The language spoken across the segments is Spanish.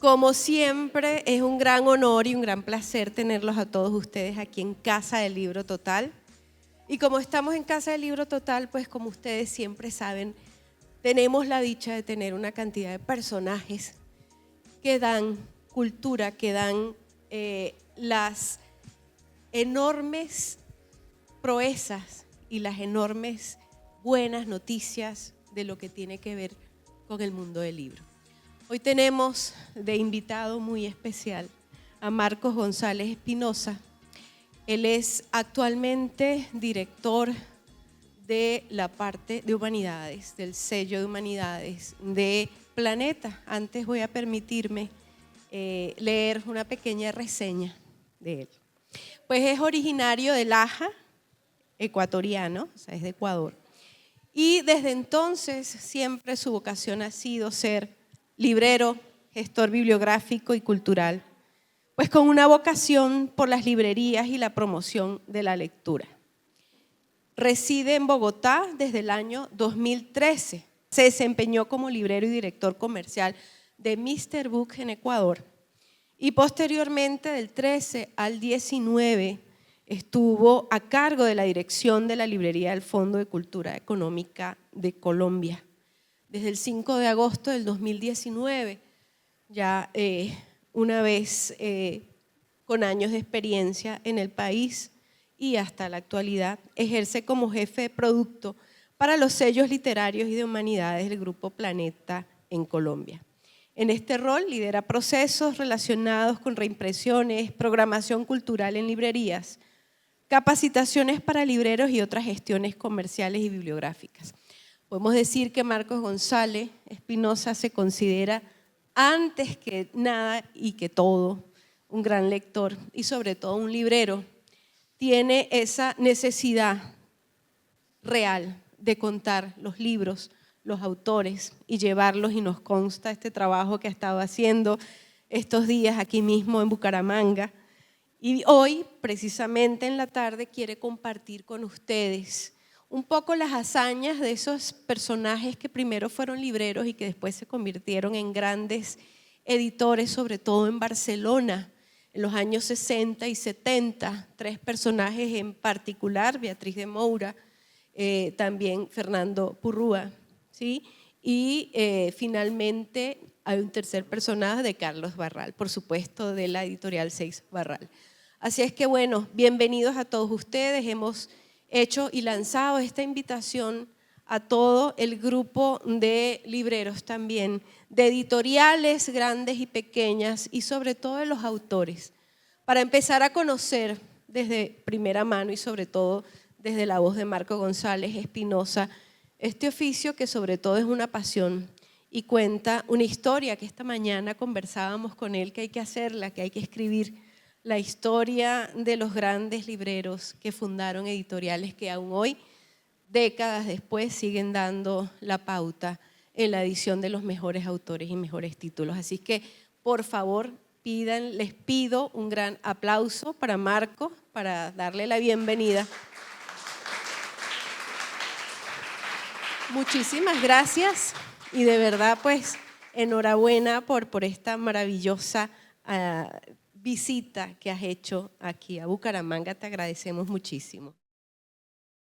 Como siempre, es un gran honor y un gran placer tenerlos a todos ustedes aquí en Casa del Libro Total. Y como estamos en Casa del Libro Total, pues como ustedes siempre saben, tenemos la dicha de tener una cantidad de personajes que dan cultura, que dan las enormes proezas y las enormes buenas noticias de lo que tiene que ver con el mundo del libro. Hoy tenemos de invitado muy especial a Marcos González Espinosa. Él es actualmente director de la parte de humanidades, del sello de humanidades de Planeta. Antes voy a permitirme leer una pequeña reseña de él. Pues es originario de Laja, ecuatoriano, o sea, es de Ecuador. Y desde entonces siempre su vocación ha sido ser librero, gestor bibliográfico y cultural, pues con una vocación por las librerías y la promoción de la lectura. Reside en Bogotá desde el año 2013. Se desempeñó como librero y director comercial de Mr. Book en Ecuador y posteriormente del 13 al 19 estuvo a cargo de la dirección de la librería del Fondo de Cultura Económica de Colombia. Desde el 5 de agosto del 2019, ya una vez con años de experiencia en el país y hasta la actualidad, ejerce como jefe de producto para los sellos literarios y de humanidades del Grupo Planeta en Colombia. En este rol lidera procesos relacionados con reimpresiones, programación cultural en librerías, capacitaciones para libreros y otras gestiones comerciales y bibliográficas. Podemos decir que Marcos González Espinosa se considera antes que nada y que todo un gran lector y sobre todo un librero. Tiene esa necesidad real de contar los libros, los autores y llevarlos, y nos consta este trabajo que ha estado haciendo estos días aquí mismo en Bucaramanga. Y hoy, precisamente en la tarde, quiere compartir con ustedes un poco las hazañas de esos personajes que primero fueron libreros y que después se convirtieron en grandes editores, sobre todo en Barcelona, en los años 60 y 70, tres personajes en particular, Beatriz de Moura, también Fernando Purrúa, ¿sí? Y finalmente hay un tercer personaje de Carlos Barral, por supuesto de la editorial Seix Barral. Así es que bueno, bienvenidos a todos ustedes. Hemos hecho y lanzado esta invitación a todo el grupo de libreros también, de editoriales grandes y pequeñas y sobre todo de los autores, para empezar a conocer desde primera mano y sobre todo desde la voz de Marcos González Espinosa este oficio que sobre todo es una pasión y cuenta una historia que esta mañana conversábamos con él, que hay que hacerla, que hay que escribir la historia de los grandes libreros que fundaron editoriales que aún hoy, décadas después, siguen dando la pauta en la edición de los mejores autores y mejores títulos. Así que, por favor, les pido un gran aplauso para Marcos, para darle la bienvenida. Muchísimas gracias y de verdad, pues, enhorabuena por esta maravillosa visita que has hecho aquí a Bucaramanga. Te agradecemos muchísimo.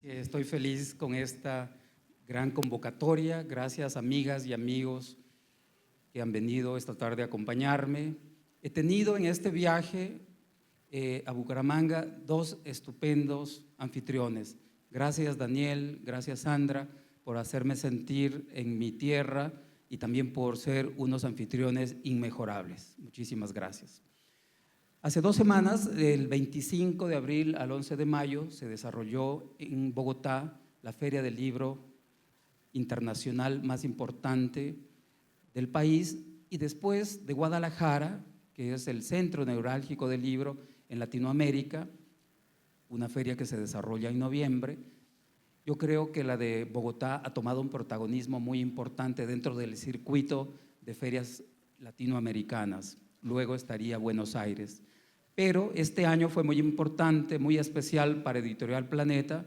Estoy feliz con esta gran convocatoria. Gracias, amigas y amigos que han venido esta tarde a acompañarme. He tenido en este viaje a Bucaramanga dos estupendos anfitriones. Gracias, Daniel, gracias, Sandra, por hacerme sentir en mi tierra y también por ser unos anfitriones inmejorables. Muchísimas gracias. Hace 2 semanas, del 25 de abril al 11 de mayo, se desarrolló en Bogotá la Feria del Libro Internacional más importante del país, y después de Guadalajara, que es el centro neurálgico del libro en Latinoamérica, una feria que se desarrolla en noviembre. Yo creo que la de Bogotá ha tomado un protagonismo muy importante dentro del circuito de ferias latinoamericanas. Luego estaría Buenos Aires. Pero este año fue muy importante, muy especial para Editorial Planeta,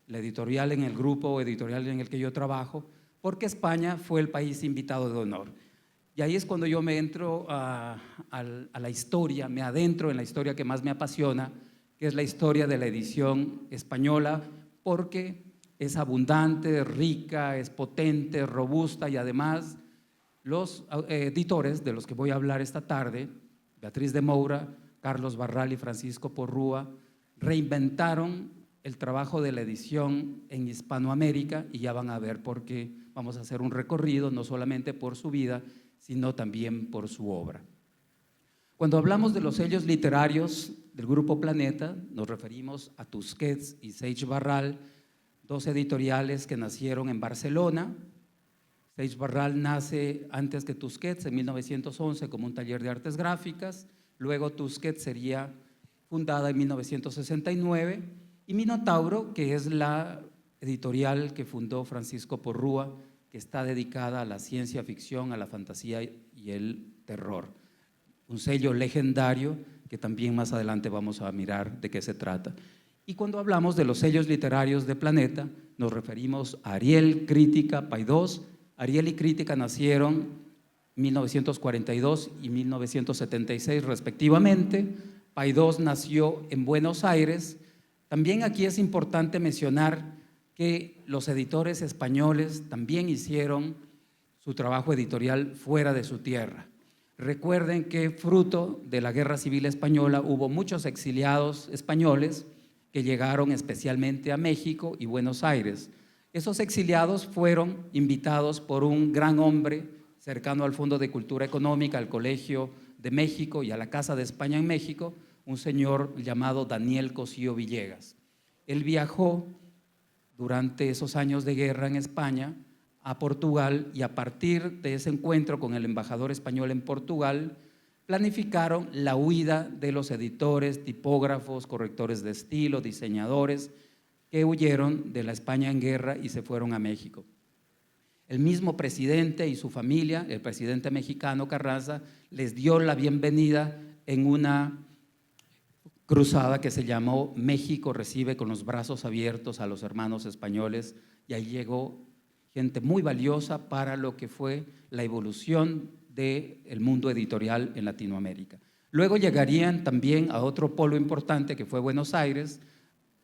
la editorial en el grupo editorial en el que yo trabajo, porque España fue el país invitado de honor. Y ahí es cuando yo me entro a la historia, me adentro en la historia que más me apasiona, que es la historia de la edición española, porque es abundante, rica, es potente, robusta, y además los editores de los que voy a hablar esta tarde, Beatriz de Moura, Carlos Barral y Francisco Porrúa, reinventaron el trabajo de la edición en Hispanoamérica, y ya van a ver por qué. Vamos a hacer un recorrido no solamente por su vida, sino también por su obra. Cuando hablamos de los sellos literarios del Grupo Planeta, nos referimos a Tusquets y Seix Barral, dos editoriales que nacieron en Barcelona. Seix Barral nace antes que Tusquets, en 1911, como un taller de artes gráficas. Luego Tusquets sería fundada en 1969, y Minotauro, que es la editorial que fundó Francisco Porrúa, que está dedicada a la ciencia ficción, a la fantasía y el terror. Un sello legendario que también más adelante vamos a mirar de qué se trata. Y cuando hablamos de los sellos literarios de Planeta, nos referimos a Ariel, Crítica, Paidós. Ariel y Crítica nacieron en 1942 y 1976 respectivamente. Paidós nació en Buenos Aires. También aquí es importante mencionar que los editores españoles también hicieron su trabajo editorial fuera de su tierra. Recuerden que fruto de la Guerra Civil Española hubo muchos exiliados españoles que llegaron especialmente a México y Buenos Aires. Esos exiliados fueron invitados por un gran hombre cercano al Fondo de Cultura Económica, al Colegio de México y a la Casa de España en México, un señor llamado Daniel Cosío Villegas. Él viajó durante esos años de guerra en España a Portugal, y a partir de ese encuentro con el embajador español en Portugal, planificaron la huida de los editores, tipógrafos, correctores de estilo, diseñadores que huyeron de la España en guerra y se fueron a México. El mismo presidente y su familia, el presidente mexicano Carranza, les dio la bienvenida en una cruzada que se llamó México recibe con los brazos abiertos a los hermanos españoles, y ahí llegó gente muy valiosa para lo que fue la evolución del mundo editorial en Latinoamérica. Luego llegarían también a otro polo importante que fue Buenos Aires.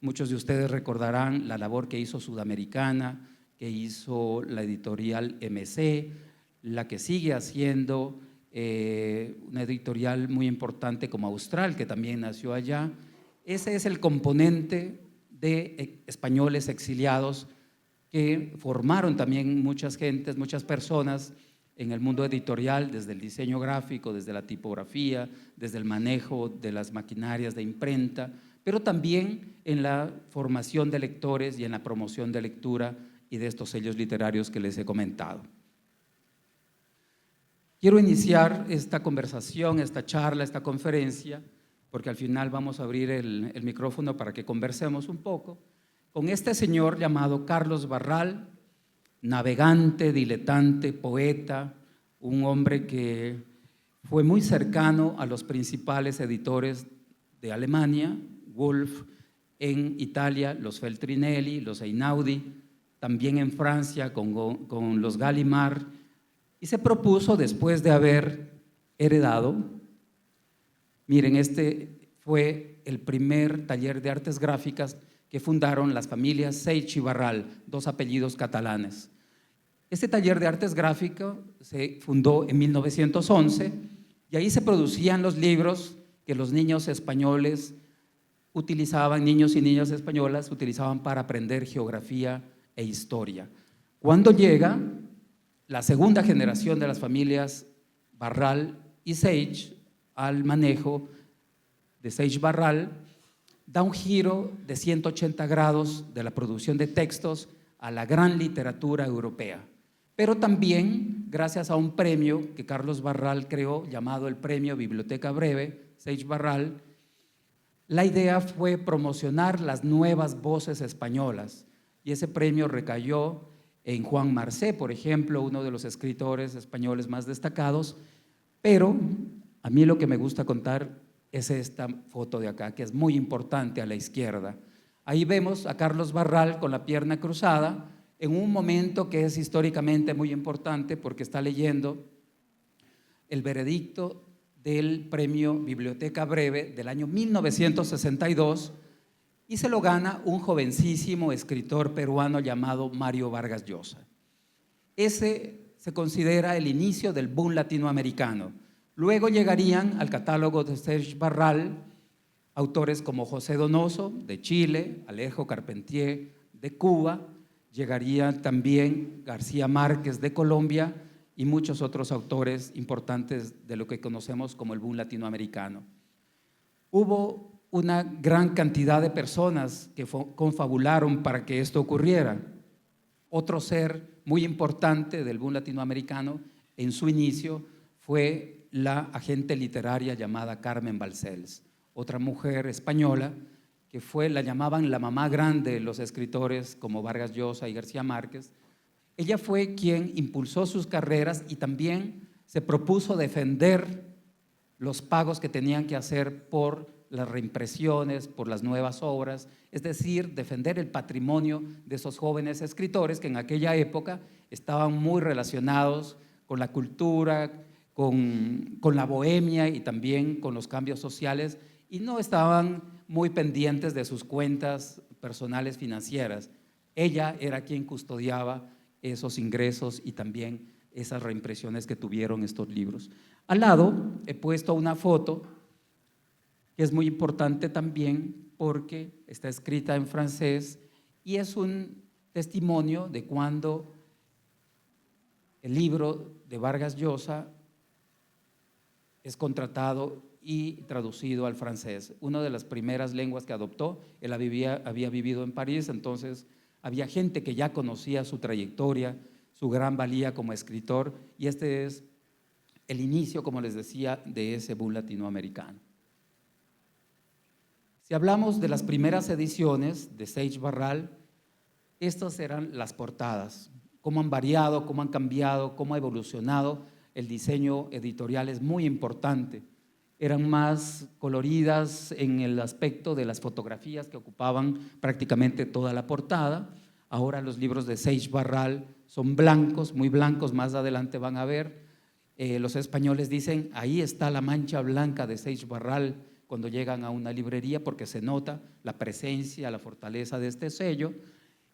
Muchos de ustedes recordarán la labor que hizo Sudamericana, que hizo la editorial MC, la que sigue haciendo una editorial muy importante como Austral, que también nació allá. Ese es el componente de españoles exiliados que formaron también muchas gentes, muchas personas en el mundo editorial, desde el diseño gráfico, desde la tipografía, desde el manejo de las maquinarias de imprenta, pero también en la formación de lectores y en la promoción de lectura y de estos sellos literarios que les he comentado. Quiero iniciar esta conversación, esta charla, esta conferencia, porque al final vamos a abrir el micrófono para que conversemos un poco, con este señor llamado Carlos Barral, navegante, diletante, poeta, un hombre que fue muy cercano a los principales editores de Alemania, Wolf, en Italia, los Feltrinelli, los Einaudi, también en Francia con los Gallimard, y se propuso, después de haber heredado, miren, este fue el primer taller de artes gráficas que fundaron las familias Seix y Barral, dos apellidos catalanes. Este taller de artes gráficas se fundó en 1911 y ahí se producían los libros que los niños españoles utilizaban, niños y niñas españolas utilizaban para aprender geografía e historia. Cuando llega la segunda generación de las familias Barral y Seix al manejo de Seix Barral, da un giro de 180 grados de la producción de textos a la gran literatura europea. Pero también, gracias a un premio que Carlos Barral creó, llamado el Premio Biblioteca Breve, Seix Barral, la idea fue promocionar las nuevas voces españolas, y ese premio recayó en Juan Marcé, por ejemplo, uno de los escritores españoles más destacados. Pero a mí lo que me gusta contar es esta foto de acá, que es muy importante, a la izquierda. Ahí vemos a Carlos Barral con la pierna cruzada en un momento que es históricamente muy importante, porque está leyendo el veredicto del premio Biblioteca Breve del año 1962 y se lo gana un jovencísimo escritor peruano llamado Mario Vargas Llosa. Ese se considera el inicio del boom latinoamericano. Luego llegarían al catálogo de Seix Barral autores como José Donoso, de Chile, Alejo Carpentier, de Cuba, llegaría también García Márquez, de Colombia, y muchos otros autores importantes de lo que conocemos como el boom latinoamericano. Hubo una gran cantidad de personas que confabularon para que esto ocurriera. Otro ser muy importante del boom latinoamericano en su inicio fue la agente literaria llamada Carmen Balcells, otra mujer española que la llamaban la mamá grande de los escritores como Vargas Llosa y García Márquez. Ella fue quien impulsó sus carreras y también se propuso defender los pagos que tenían que hacer por las reimpresiones, por las nuevas obras, es decir, defender el patrimonio de esos jóvenes escritores que en aquella época estaban muy relacionados con la cultura, con la bohemia y también con los cambios sociales, y no estaban muy pendientes de sus cuentas personales financieras. Ella era quien custodiaba esos ingresos y también esas reimpresiones que tuvieron estos libros. Al lado he puesto una foto que es muy importante también porque está escrita en francés y es un testimonio de cuando el libro de Vargas Llosa es contratado y traducido al francés. Una de las primeras lenguas que adoptó, él había vivido en París, entonces había gente que ya conocía su trayectoria, su gran valía como escritor, y este es el inicio, como les decía, de ese boom latinoamericano. Si hablamos de las primeras ediciones de Seix Barral, estas eran las portadas. Cómo han variado, cómo han cambiado, cómo ha evolucionado el diseño editorial es muy importante. Eran más coloridas en el aspecto de las fotografías que ocupaban prácticamente toda la portada. Ahora los libros de Seix Barral son blancos, muy blancos, más adelante van a ver. Los españoles dicen, ahí está la mancha blanca de Seix Barral cuando llegan a una librería, porque se nota la presencia, la fortaleza de este sello.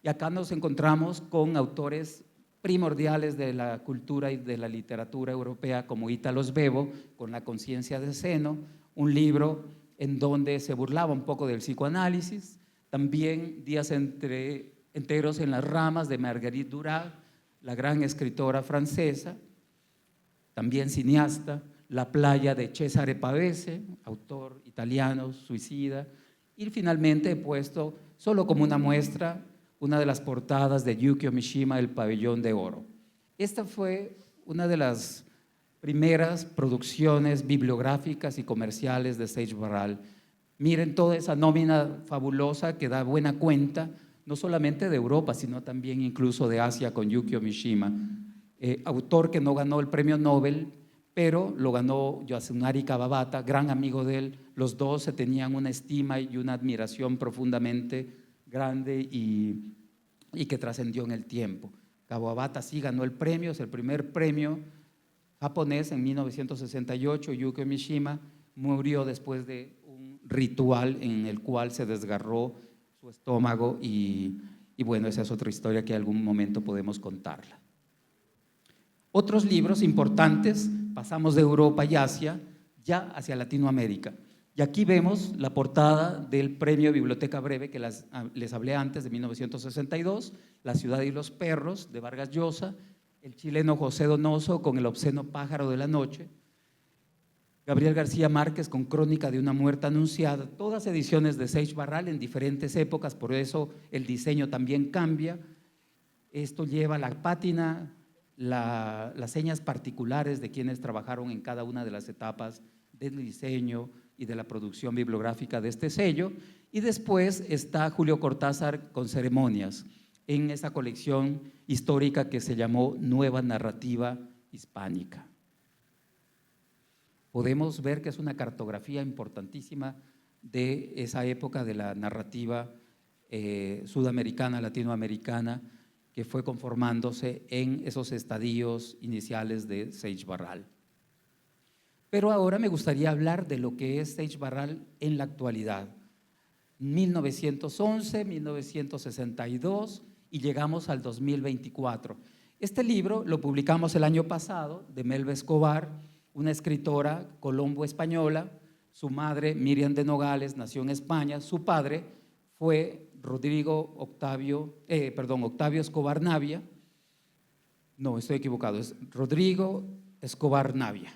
Y acá nos encontramos con autores primordiales de la cultura y de la literatura europea como Ítalo Svevo, con La conciencia de seno, un libro en donde se burlaba un poco del psicoanálisis. También Días enteros en las ramas de Marguerite Duras, la gran escritora francesa, también cineasta. La playa de Cesare Pavese, autor italiano, suicida. Y finalmente he puesto, solo como una muestra, una de las portadas de Yukio Mishima, El pabellón de oro. Esta fue una de las primeras producciones bibliográficas y comerciales de Seix Barral. Miren toda esa nómina fabulosa que da buena cuenta, no solamente de Europa, sino también incluso de Asia con Yukio Mishima, autor que no ganó el premio Nobel, pero lo ganó Yasunari Kawabata, gran amigo de él. Los dos se tenían una estima y una admiración profundamente grande y que trascendió en el tiempo. Kawabata sí ganó el premio, es el primer premio japonés en 1968. Yukio Mishima murió después de un ritual en el cual se desgarró su estómago y bueno, esa es otra historia que en algún momento podemos contarla. Otros libros importantes, pasamos de Europa y Asia ya hacia Latinoamérica. Y aquí vemos la portada del premio Biblioteca Breve que les hablé antes, de 1962, La ciudad y los perros, de Vargas Llosa, el chileno José Donoso con El obsceno pájaro de la noche, Gabriel García Márquez con Crónica de una muerte anunciada, todas ediciones de Seix Barral en diferentes épocas, por eso el diseño también cambia. Esto lleva la pátina, las señas particulares de quienes trabajaron en cada una de las etapas del diseño y de la producción bibliográfica de este sello. Y después está Julio Cortázar con Ceremonias, en esa colección histórica que se llamó Nueva Narrativa Hispánica. Podemos ver que es una cartografía importantísima de esa época de la narrativa sudamericana, latinoamericana, que fue conformándose en esos estadios iniciales de Seix Barral. Pero ahora me gustaría hablar de lo que es Sage Barral en la actualidad. 1911, 1962 y llegamos al 2024. Este libro lo publicamos el año pasado de Melba Escobar, una escritora colombo-española. Su madre, Miriam de Nogales, nació en España. Su padre fue Octavio Escobar Navia. No, estoy equivocado, es Rodrigo Escobar Navia.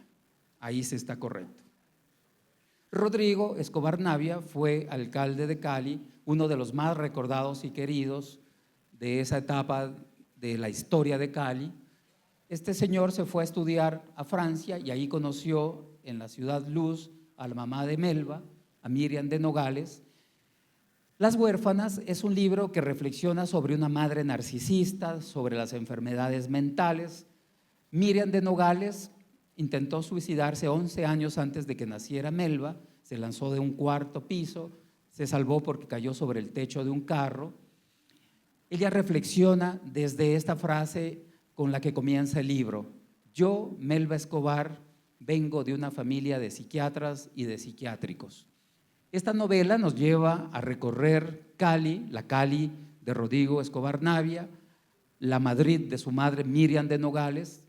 Ahí sí está correcto. Rodrigo Escobar Navia fue alcalde de Cali, uno de los más recordados y queridos de esa etapa de la historia de Cali. Este señor se fue a estudiar a Francia y ahí conoció en la ciudad Luz a la mamá de Melba, a Miriam de Nogales. Las huérfanas es un libro que reflexiona sobre una madre narcisista, sobre las enfermedades mentales. Miriam de Nogales intentó suicidarse 11 años antes de que naciera Melba, se lanzó de un cuarto piso, se salvó porque cayó sobre el techo de un carro. Ella reflexiona desde esta frase con la que comienza el libro: yo, Melba Escobar, vengo de una familia de psiquiatras y de psiquiátricos. Esta novela nos lleva a recorrer Cali, la Cali de Rodrigo Escobar Navia, la Madrid de su madre Miriam de Nogales,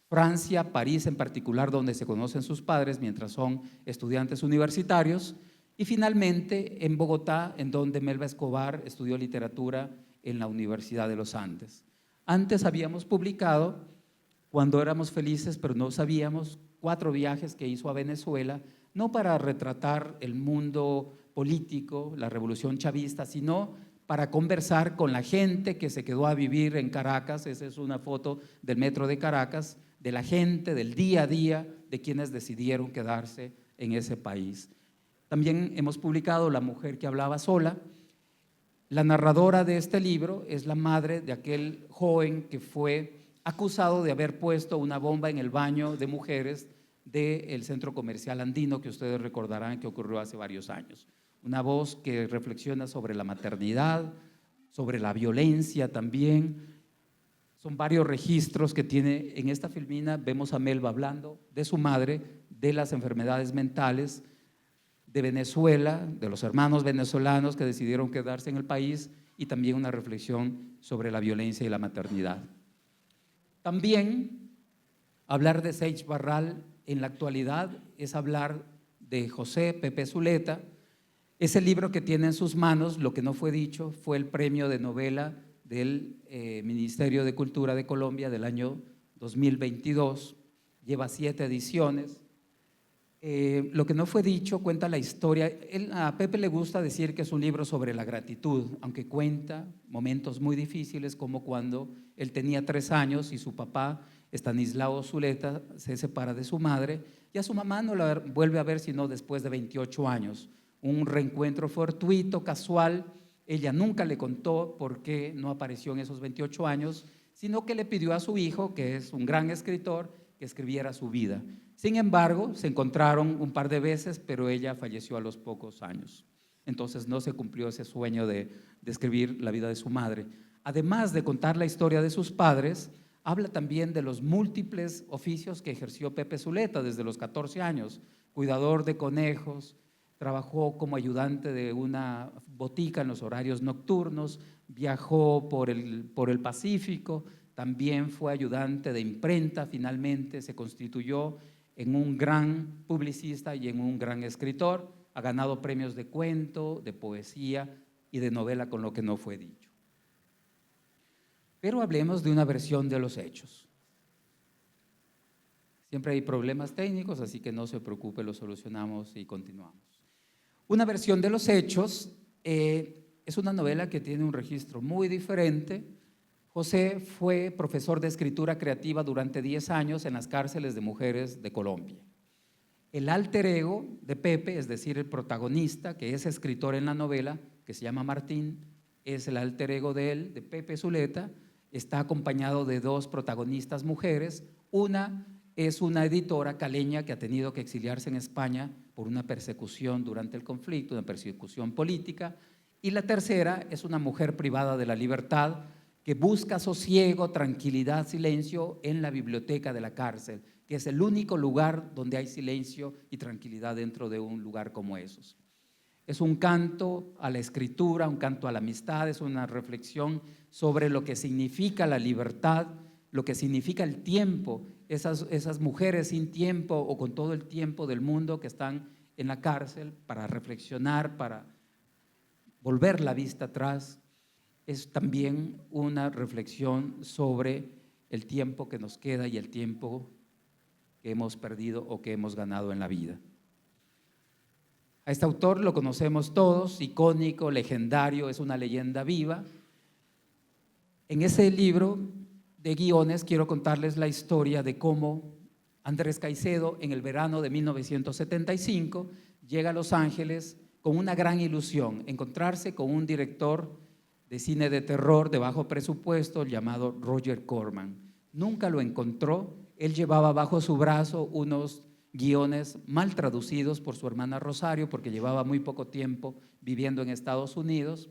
Francia, París en particular, donde se conocen sus padres mientras son estudiantes universitarios, y finalmente en Bogotá, en donde Melba Escobar estudió literatura en la Universidad de los Andes. Antes habíamos publicado Cuando éramos felices pero no sabíamos, 4 viajes que hizo a Venezuela, no para retratar el mundo político, la revolución chavista, sino para conversar con la gente que se quedó a vivir en Caracas. Esa es una foto del metro de Caracas, de la gente, del día a día, de quienes decidieron quedarse en ese país. También hemos publicado La mujer que hablaba sola. La narradora de este libro es la madre de aquel joven que fue acusado de haber puesto una bomba en el baño de mujeres del centro comercial andino, que ustedes recordarán que ocurrió hace varios años. Una voz que reflexiona sobre la maternidad, sobre la violencia también. Son varios registros que tiene en esta filmina. Vemos a Melba hablando de su madre, de las enfermedades mentales, de Venezuela, de los hermanos venezolanos que decidieron quedarse en el país, y también una reflexión sobre la violencia y la maternidad. También hablar de Sage Barral en la actualidad es hablar de José Pepe Zuleta. Ese libro que tiene en sus manos, Lo que no fue dicho, fue el premio de novela del Ministerio de Cultura de Colombia del año 2022. Lleva 7 ediciones. Lo que no fue dicho cuenta la historia. A Pepe le gusta decir que es un libro sobre la gratitud, aunque cuenta momentos muy difíciles, como cuando él tenía 3 años y su papá, Estanislao Zuleta, se separa de su madre y a su mamá no la vuelve a ver sino después de 28 años. Un reencuentro fortuito, casual. Ella nunca le contó por qué no apareció en esos 28 años, sino que le pidió a su hijo, que es un gran escritor, que escribiera su vida. Sin embargo, se encontraron un par de veces, pero ella falleció a los pocos años. Entonces no se cumplió ese sueño de escribir la vida de su madre. Además de contar la historia de sus padres, habla también de los múltiples oficios que ejerció Pepe Zuleta desde los 14 años. Cuidador de conejos, trabajó como ayudante de una botica en los horarios nocturnos, viajó por el Pacífico, también fue ayudante de imprenta, finalmente se constituyó en un gran publicista y en un gran escritor. Ha ganado premios de cuento, de poesía y de novela con Lo que no fue dicho. Pero hablemos de una versión de los hechos. Siempre hay problemas técnicos, así que no se preocupe, lo solucionamos y continuamos. Una versión de los hechos es una novela que tiene un registro muy diferente. José fue profesor de escritura creativa durante 10 años en las cárceles de mujeres de Colombia. El alter ego de Pepe, es decir, el protagonista, que es escritor en la novela, que se llama Martín, es el alter ego de él, de Pepe Zuleta. Está acompañado de 2 protagonistas mujeres. Una es una editora caleña que ha tenido que exiliarse en España por una persecución durante el conflicto, una persecución política. Y la tercera es una mujer privada de la libertad que busca sosiego, tranquilidad, silencio en la biblioteca de la cárcel. que es el único lugar donde hay silencio y tranquilidad dentro de un lugar como esos. Es un canto a la escritura, un canto a la amistad, es una reflexión sobre lo que significa la libertad, lo que significa el tiempo, esas mujeres sin tiempo o con todo el tiempo del mundo que están en la cárcel para reflexionar, para volver la vista atrás. Es también una reflexión sobre el tiempo que nos queda y el tiempo que hemos perdido o que hemos ganado en la vida. A este autor lo conocemos todos, icónico, legendario, es una leyenda viva. En ese libro de guiones quiero contarles la historia de cómo Andrés Caicedo en el verano de 1975 llega a Los Ángeles con una gran ilusión, encontrarse con un director de cine de terror de bajo presupuesto llamado Roger Corman. Nunca lo encontró, él llevaba bajo su brazo unos guiones mal traducidos por su hermana Rosario porque llevaba muy poco tiempo viviendo en Estados Unidos.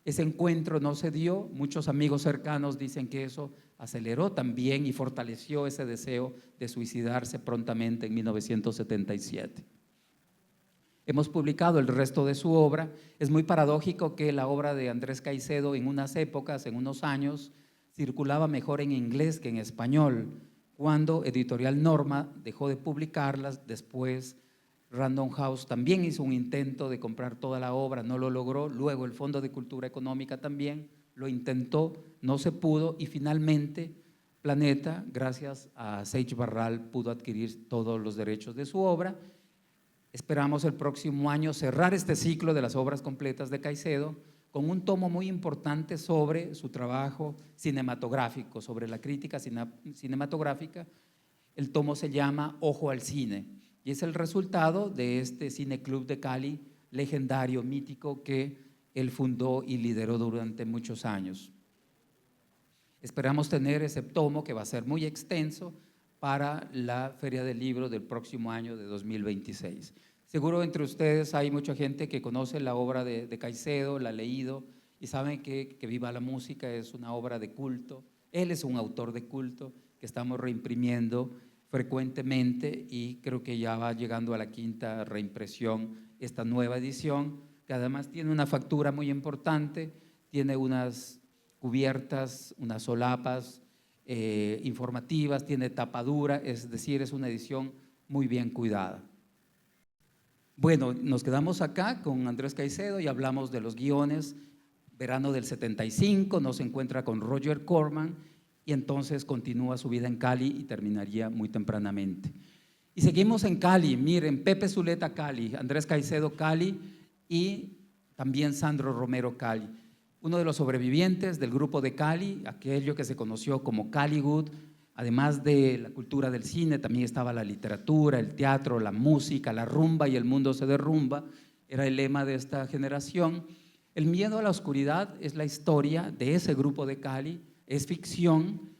Ese encuentro no se dio, muchos amigos cercanos dicen que eso aceleró también y fortaleció ese deseo de suicidarse prontamente en 1977. Hemos publicado el resto de su obra. Es muy paradójico que la obra de Andrés Caicedo en unas épocas, en unos años, circulaba mejor en inglés que en español. Cuando Editorial Norma dejó de publicarlas, después Random House también hizo un intento de comprar toda la obra, no lo logró. Luego el Fondo de Cultura Económica también lo intentó, no se pudo y finalmente Planeta, gracias a Sage Barral, pudo adquirir todos los derechos de su obra. Esperamos el próximo año cerrar este ciclo de las obras completas de Caicedo con un tomo muy importante sobre su trabajo cinematográfico, sobre la crítica cinematográfica. El tomo se llama Ojo al Cine y es el resultado de este Cineclub de Cali legendario, mítico, que él fundó y lideró durante muchos años. Esperamos tener ese tomo, que va a ser muy extenso, para la Feria del Libro del próximo año de 2026. Seguro entre ustedes hay mucha gente que conoce la obra de Caicedo, la ha leído y saben que Viva la Música es una obra de culto. Él es un autor de culto que estamos reimprimiendo frecuentemente y creo que ya va llegando a la quinta reimpresión esta nueva edición, que además tiene una factura muy importante, tiene unas cubiertas, unas solapas informativas, tiene tapadura, es decir, es una edición muy bien cuidada. Bueno, nos quedamos acá con Andrés Caicedo y hablamos de los guiones. Verano del 75, nos encuentra con Roger Corman y entonces continúa su vida en Cali y terminaría muy tempranamente. Y seguimos en Cali, miren, Pepe Zuleta Cali, Andrés Caicedo Cali y también Sandro Romero Cali. Uno de los sobrevivientes del grupo de Cali, aquello que se conoció como Caliwood. Además de la cultura del cine, también estaba la literatura, el teatro, la música, la rumba y el mundo se derrumba, era el lema de esta generación. El miedo a la oscuridad es la historia de ese grupo de Cali, es ficción.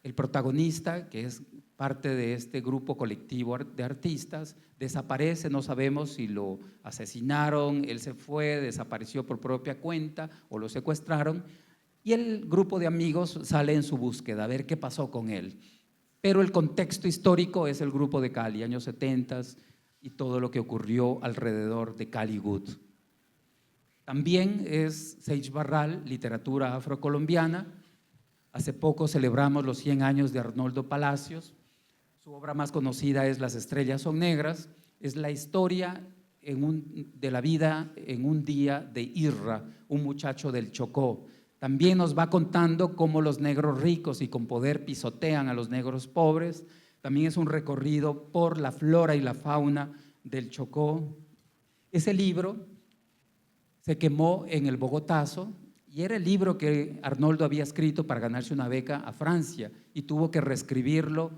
El protagonista, que es parte de este grupo colectivo de artistas, desaparece, no sabemos si lo asesinaron, él se fue, desapareció por propia cuenta o lo secuestraron. Y el grupo de amigos sale en su búsqueda a ver qué pasó con él. Pero el contexto histórico es el grupo de Cali, años 70 y todo lo que ocurrió alrededor de Caliwood. También es Sage Barral, literatura afrocolombiana. Hace poco celebramos los 100 años de Arnoldo Palacios. Su obra más conocida es Las estrellas son negras. Es la historia de la vida en un día de Irra, un muchacho del Chocó. También nos va contando cómo los negros ricos y con poder pisotean a los negros pobres. También es un recorrido por la flora y la fauna del Chocó. Ese libro se quemó en el Bogotazo y era el libro que Arnoldo había escrito para ganarse una beca a Francia y tuvo que reescribirlo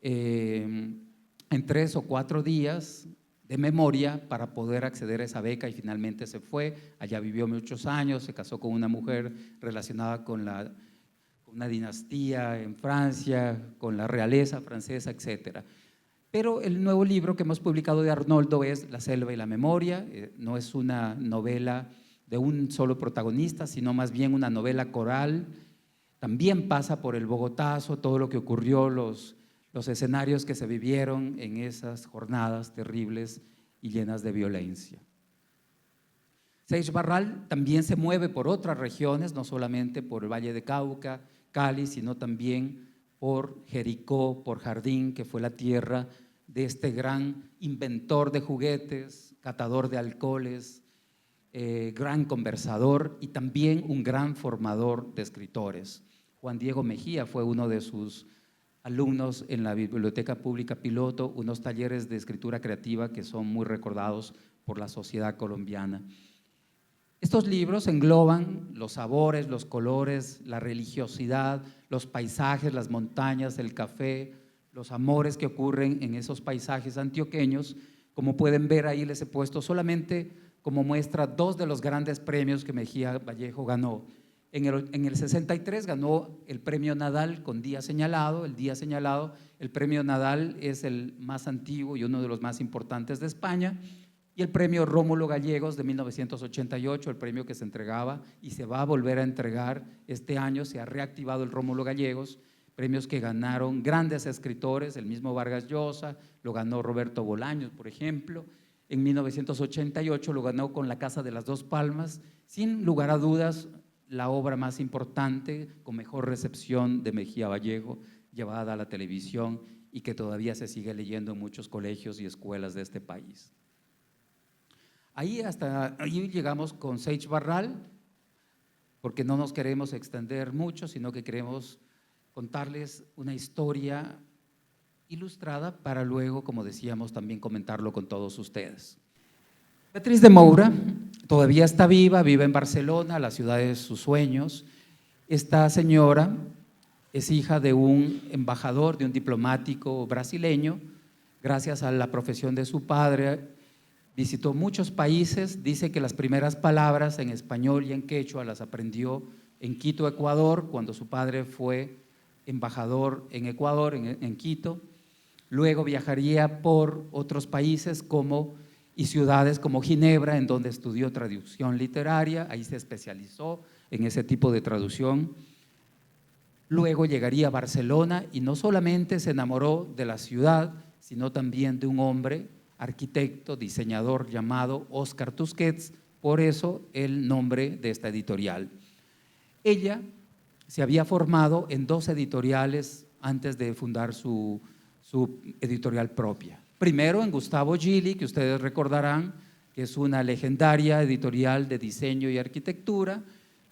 en 3 o 4 días de memoria para poder acceder a esa beca y finalmente se fue. Allá vivió muchos años, se casó con una mujer relacionada con una dinastía en Francia, con la realeza francesa, etc. Pero el nuevo libro que hemos publicado de Arnoldo es La selva y la memoria. No es una novela de un solo protagonista, sino más bien una novela coral también pasa por el Bogotazo, todo lo que ocurrió, los escenarios que se vivieron en esas jornadas terribles y llenas de violencia. Seix Barral también se mueve por otras regiones, no solamente por el Valle de Cauca, Cali, sino también por Jericó, por Jardín, que fue la tierra de este gran inventor de juguetes, catador de alcoholes, gran conversador y también un gran formador de escritores. Juan Diego Mejía fue uno de sus alumnos en la Biblioteca Pública Piloto, unos talleres de escritura creativa que son muy recordados por la sociedad colombiana. Estos libros engloban los sabores, los colores, la religiosidad, los paisajes, las montañas, el café, los amores que ocurren en esos paisajes antioqueños. Como pueden ver ahí, les he puesto solamente como muestra dos de los grandes premios que Mejía Vallejo ganó. En el 63 ganó el premio Nadal con día señalado. El día señalado, el premio Nadal es el más antiguo y uno de los más importantes de España. Y el premio Rómulo Gallegos de 1988, el premio que se entregaba y se va a volver a entregar este año, se ha reactivado el Rómulo Gallegos, premios que ganaron grandes escritores, el mismo Vargas Llosa, lo ganó Roberto Bolaños, por ejemplo. En 1988 lo ganó con La Casa de las Dos Palmas, sin lugar a dudas la obra más importante, con mejor recepción de Mejía Vallejo, llevada a la televisión y que todavía se sigue leyendo en muchos colegios y escuelas de este país. Hasta ahí llegamos con Seix Barral, porque no nos queremos extender mucho, sino que queremos contarles una historia ilustrada para luego, como decíamos, también comentarlo con todos ustedes. Beatriz de Moura todavía está viva, vive en Barcelona, la ciudad de sus sueños. Esta señora es hija de un embajador, de un diplomático brasileño. Gracias a la profesión de su padre, visitó muchos países. Dice que las primeras palabras en español y en quechua las aprendió en Quito, Ecuador, cuando su padre fue embajador en Ecuador, en Quito. Luego viajaría por otros países y ciudades como Ginebra, en donde estudió traducción literaria, ahí se especializó en ese tipo de traducción. Luego llegaría a Barcelona y no solamente se enamoró de la ciudad, sino también de un hombre, arquitecto, diseñador llamado Óscar Tusquets, por eso el nombre de esta editorial. Ella se había formado en 2 editoriales antes de fundar su editorial propia. Primero en Gustavo Gili, que ustedes recordarán, que es una legendaria editorial de diseño y arquitectura.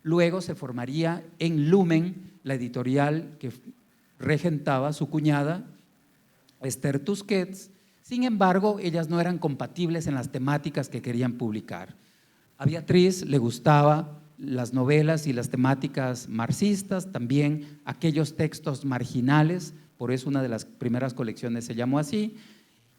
Luego se formaría en Lumen, la editorial que regentaba su cuñada, Esther Tusquets. Sin embargo, ellas no eran compatibles en las temáticas que querían publicar. A Beatriz le gustaban las novelas y las temáticas marxistas, también aquellos textos marginales, por eso una de las primeras colecciones se llamó así.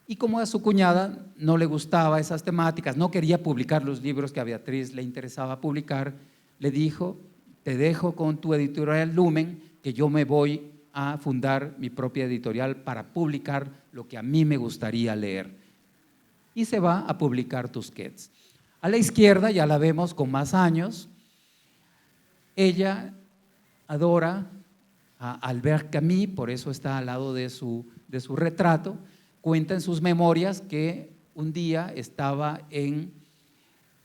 Y como a su cuñada no le gustaban esas temáticas, no quería publicar los libros que a Beatriz le interesaba publicar, le dijo: te dejo con tu editorial Lumen, que yo me voy a fundar mi propia editorial para publicar lo que a mí me gustaría leer. Y se va a publicar Tusquets. A la izquierda ya la vemos con más años. Ella adora a Albert Camus, por eso está al lado de su retrato. Cuenta en sus memorias que un día estaba en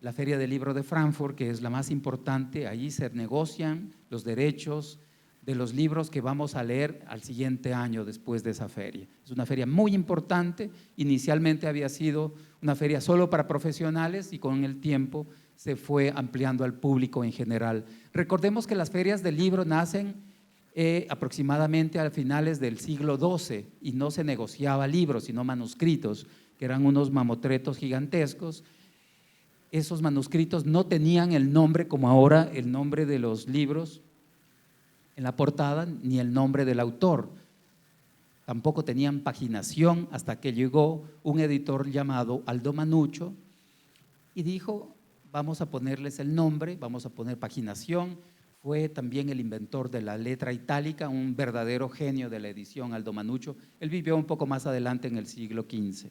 la Feria del Libro de Frankfurt, que es la más importante. Allí se negocian los derechos de los libros que vamos a leer al siguiente año después de esa feria. Es una feria muy importante. Inicialmente había sido una feria solo para profesionales y con el tiempo se fue ampliando al público en general. Recordemos que las ferias del libro nacen aproximadamente a finales del siglo XII y no se negociaba libros, sino manuscritos, que eran unos mamotretos gigantescos. Esos manuscritos no tenían el nombre como ahora, el nombre de los libros en la portada, ni el nombre del autor. Tampoco tenían paginación hasta que llegó un editor llamado Aldo Manucho y dijo: vamos a ponerles el nombre, vamos a poner paginación. Fue también el inventor de la letra itálica, un verdadero genio de la edición, Aldo Manucho. Él vivió un poco más adelante en el siglo XV.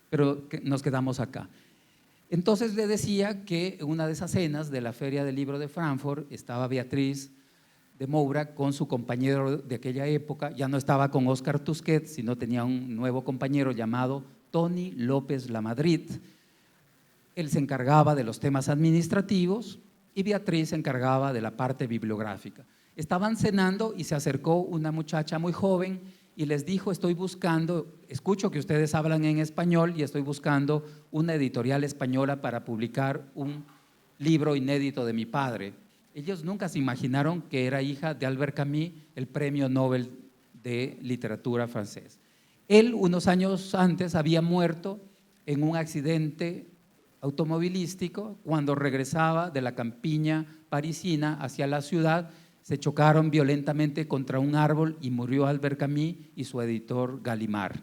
Pero nos quedamos acá. Entonces le decía que en una de esas cenas de la Feria del Libro de Frankfurt estaba Beatriz de Moura con su compañero de aquella época, ya no estaba con Óscar Tusquets, sino tenía un nuevo compañero llamado Tony López Lamadrid. Él se encargaba de los temas administrativos y Beatriz se encargaba de la parte bibliográfica. Estaban cenando y se acercó una muchacha muy joven y les dijo: estoy buscando, escucho que ustedes hablan en español y estoy buscando una editorial española para publicar un libro inédito de mi padre. Ellos nunca se imaginaron que era hija de Albert Camus, el premio Nobel de literatura francés. Él, unos años antes, había muerto en un accidente automovilístico. Cuando regresaba de la campiña parisina hacia la ciudad, se chocaron violentamente contra un árbol y murió Albert Camus y su editor Gallimard.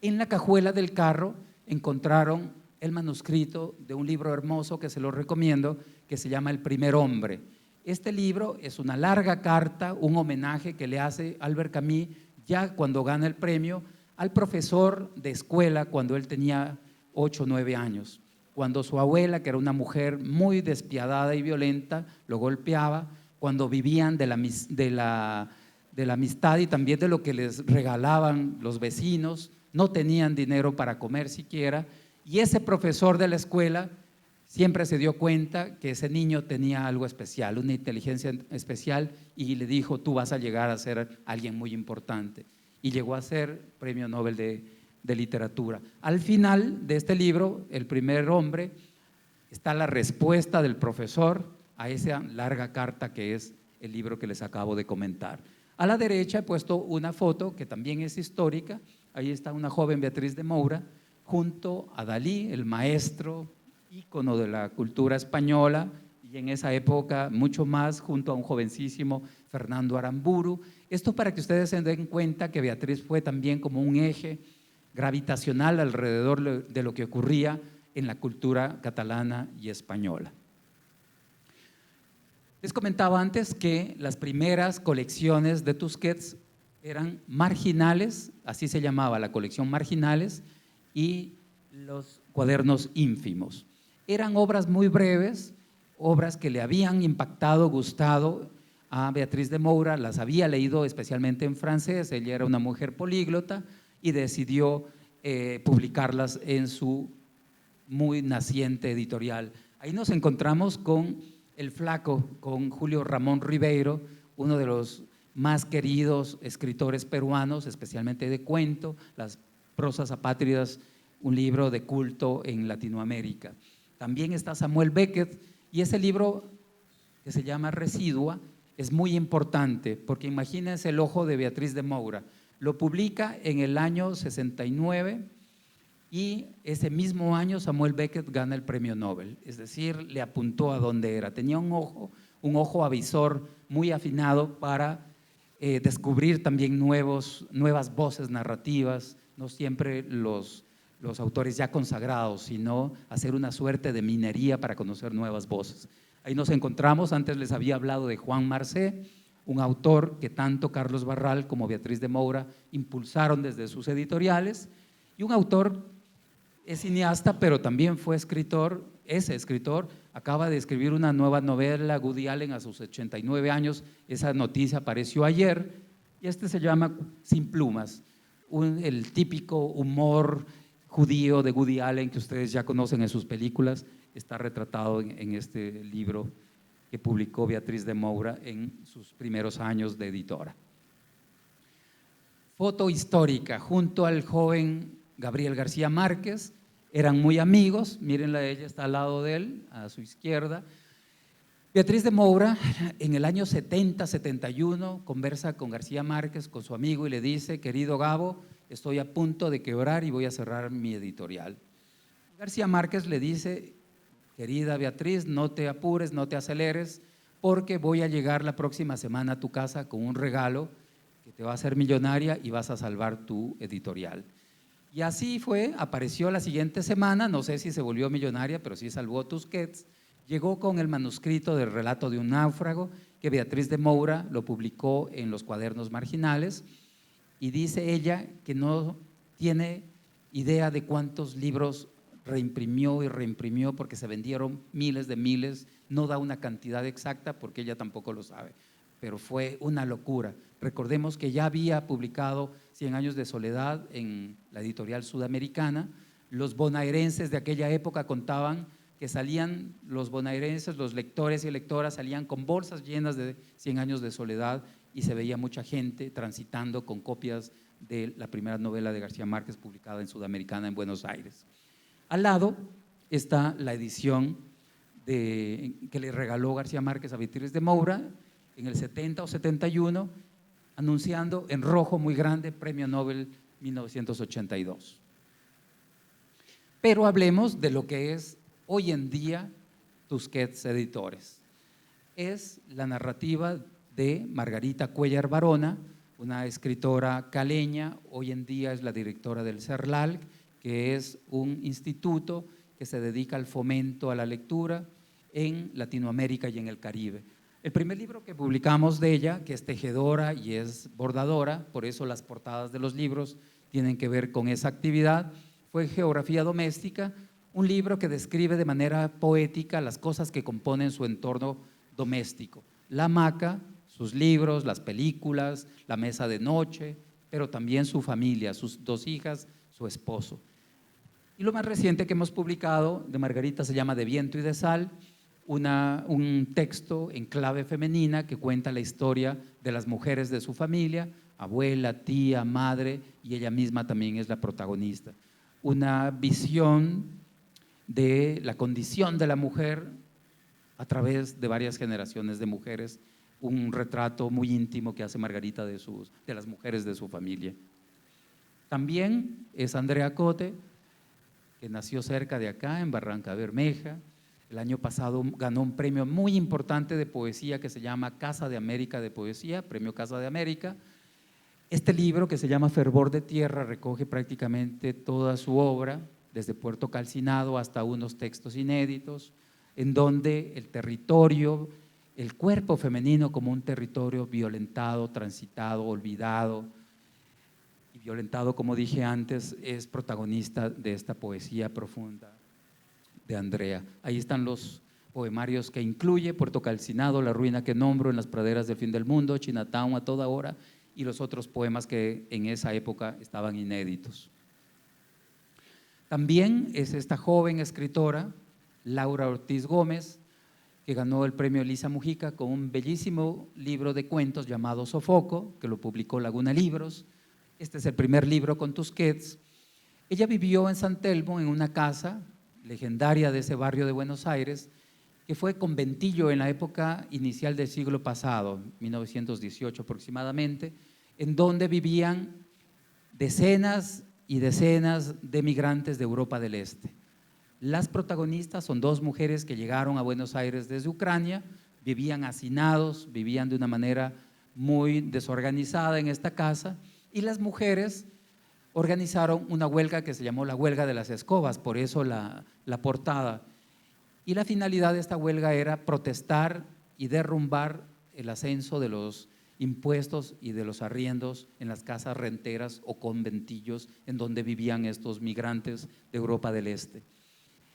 En la cajuela del carro encontraron el manuscrito de un libro hermoso que se lo recomiendo, que se llama El primer hombre. Este libro es una larga carta, un homenaje que le hace Albert Camus ya cuando gana el premio al profesor de escuela cuando él tenía 8 o 9 años. Cuando su abuela, que era una mujer muy despiadada y violenta, lo golpeaba, cuando vivían de la amistad y también de lo que les regalaban los vecinos, no tenían dinero para comer siquiera, y ese profesor de la escuela siempre se dio cuenta que ese niño tenía algo especial, una inteligencia especial, y le dijo: tú vas a llegar a ser alguien muy importante. Y llegó a ser premio Nobel de literatura. Al final de este libro, El primer hombre, está la respuesta del profesor a esa larga carta que es el libro que les acabo de comentar. A la derecha he puesto una foto que también es histórica. Ahí está una joven Beatriz de Moura junto a Dalí, el maestro, ícono de la cultura española, y en esa época mucho más, junto a un jovencísimo Fernando Aramburu. Esto para que ustedes se den cuenta que Beatriz fue también como un eje gravitacional alrededor de lo que ocurría en la cultura catalana y española. Les comentaba antes que las primeras colecciones de Tusquets eran marginales, así se llamaba la colección Marginales, y los cuadernos ínfimos. Eran obras muy breves, obras que le habían impactado, gustado a Beatriz de Moura, las había leído especialmente en francés, ella era una mujer políglota y decidió publicarlas en su muy naciente editorial. Ahí nos encontramos con El Flaco, con Julio Ramón Ribeiro, uno de los más queridos escritores peruanos, especialmente de cuento, Las prosas apátridas, un libro de culto en Latinoamérica. También está Samuel Beckett, y ese libro, que se llama Residua, es muy importante porque imagínense el ojo de Beatriz de Moura. Lo publica en el año 69 y ese mismo año Samuel Beckett gana el premio Nobel, es decir, le apuntó a donde era. Tenía un ojo avisor muy afinado para descubrir también nuevas voces narrativas, no siempre los autores ya consagrados, sino hacer una suerte de minería para conocer nuevas voces. Ahí nos encontramos, antes les había hablado de Juan Marcé, un autor que tanto Carlos Barral como Beatriz de Moura impulsaron desde sus editoriales, y un autor, es cineasta, pero también fue escritor, ese escritor acaba de escribir una nueva novela, Woody Allen, a sus 89 años, esa noticia apareció ayer, y este se llama Sin plumas, el típico humor judío de Woody Allen que ustedes ya conocen en sus películas, está retratado en este libro que publicó Beatriz de Moura en sus primeros años de editora. Foto histórica, junto al joven Gabriel García Márquez, eran muy amigos, mírenla, ella está al lado de él, a su izquierda. Beatriz de Moura en el año 70-71 conversa con García Márquez, con su amigo, y le dice: querido Gabo, estoy a punto de quebrar y voy a cerrar mi editorial. García Márquez le dice: querida Beatriz, no te apures, no te aceleres, porque voy a llegar la próxima semana a tu casa con un regalo que te va a hacer millonaria y vas a salvar tu editorial. Y así fue, apareció la siguiente semana, no sé si se volvió millonaria, pero sí salvó Tusquets. Llegó con el manuscrito del relato de un náufrago que Beatriz de Moura lo publicó en los cuadernos marginales, y dice ella que no tiene idea de cuántos libros reimprimió y reimprimió porque se vendieron miles de miles, no da una cantidad exacta porque ella tampoco lo sabe, pero fue una locura. Recordemos que ya había publicado 100 años de soledad en la editorial sudamericana. Los bonaerenses de aquella época contaban que salían los bonaerenses, los lectores y lectoras salían con bolsas llenas de 100 años de soledad y se veía mucha gente transitando con copias de la primera novela de García Márquez publicada en Sudamericana en Buenos Aires. Al lado está la edición que le regaló García Márquez a Beatriz de Moura en el 70 o 71, anunciando en rojo muy grande Premio Nobel 1982. Pero hablemos de lo que es hoy en día Tusquets Editores. Es la narrativa de Margarita Cuéllar Barona, una escritora caleña, hoy en día es la directora del CERLAL, que es un instituto que se dedica al fomento a la lectura en Latinoamérica y en el Caribe. El primer libro que publicamos de ella, que es tejedora y es bordadora, por eso las portadas de los libros tienen que ver con esa actividad, fue Geografía Doméstica, un libro que describe de manera poética las cosas que componen su entorno doméstico, la hamaca, sus libros, las películas, la mesa de noche, pero también su familia, sus 2 hijas, su esposo. Y lo más reciente que hemos publicado de Margarita se llama De viento y de sal, un texto en clave femenina que cuenta la historia de las mujeres de su familia, abuela, tía, madre, y ella misma también es la protagonista. Una visión de la condición de la mujer a través de varias generaciones de mujeres, un retrato muy íntimo que hace Margarita de las mujeres de su familia. También es Andrea Cote, que nació cerca de acá, en Barranca Bermeja. El año pasado ganó un premio muy importante de poesía que se llama Casa de América de Poesía, Premio Casa de América. Este libro, que se llama Fervor de Tierra, recoge prácticamente toda su obra, desde Puerto Calcinado hasta unos textos inéditos, en donde el territorio, el cuerpo femenino como un territorio violentado, transitado, olvidado y violentado, como dije antes, es protagonista de esta poesía profunda de Andrea. Ahí están los poemarios que incluye: Puerto Calcinado, La ruina que nombro, En las praderas del fin del mundo, Chinatown a toda hora, y los otros poemas que en esa época estaban inéditos. También es esta joven escritora, Laura Ortiz Gómez, que ganó el premio Elisa Mujica con un bellísimo libro de cuentos llamado Sofoco, que lo publicó Laguna Libros. Este es el primer libro con Tusquets. Ella vivió en San Telmo, en una casa legendaria de ese barrio de Buenos Aires, que fue conventillo en la época inicial del siglo pasado, 1918 aproximadamente, en donde vivían decenas y decenas de migrantes de Europa del Este. Las protagonistas son 2 mujeres que llegaron a Buenos Aires desde Ucrania, vivían hacinados, vivían de una manera muy desorganizada en esta casa, y las mujeres organizaron una huelga que se llamó la huelga de las escobas, por eso la portada. Y la finalidad de esta huelga era protestar y derrumbar el ascenso de los impuestos y de los arriendos en las casas renteras o conventillos en donde vivían estos migrantes de Europa del Este.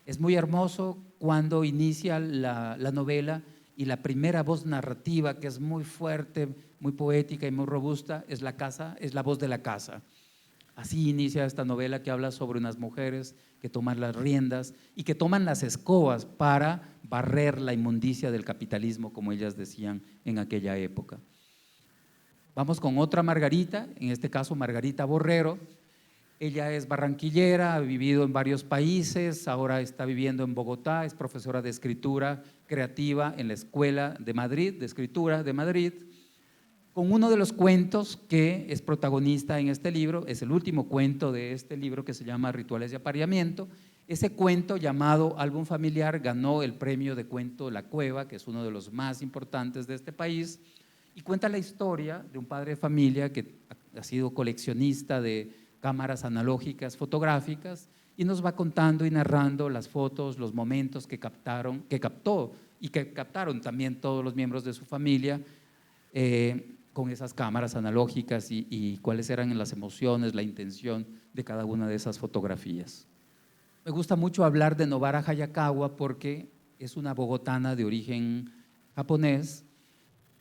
Es muy hermoso cuando inicia la novela y la primera voz narrativa, que es muy fuerte, muy poética y muy robusta, es la voz de la casa. Así inicia esta novela, que habla sobre unas mujeres que toman las riendas y que toman las escobas para barrer la inmundicia del capitalismo, como ellas decían en aquella época. Vamos con otra Margarita, en este caso Margarita Borrero. Ella es barranquillera, ha vivido en varios países, ahora está viviendo en Bogotá, es profesora de escritura creativa en la Escuela de Madrid, de Escritura de Madrid, con uno de los cuentos que es protagonista en este libro, es el último cuento de este libro, que se llama Rituales de Apareamiento. Ese cuento, llamado Álbum Familiar, ganó el premio de cuento La Cueva, que es uno de los más importantes de este país, y cuenta la historia de un padre de familia que ha sido coleccionista de cámaras analógicas fotográficas, y nos va contando y narrando las fotos, los momentos que captó y que captaron también todos los miembros de su familia con esas cámaras analógicas y cuáles eran las emociones, la intención de cada una de esas fotografías. me gusta mucho hablar de Nobara Hayakawa porque es una bogotana de origen japonés.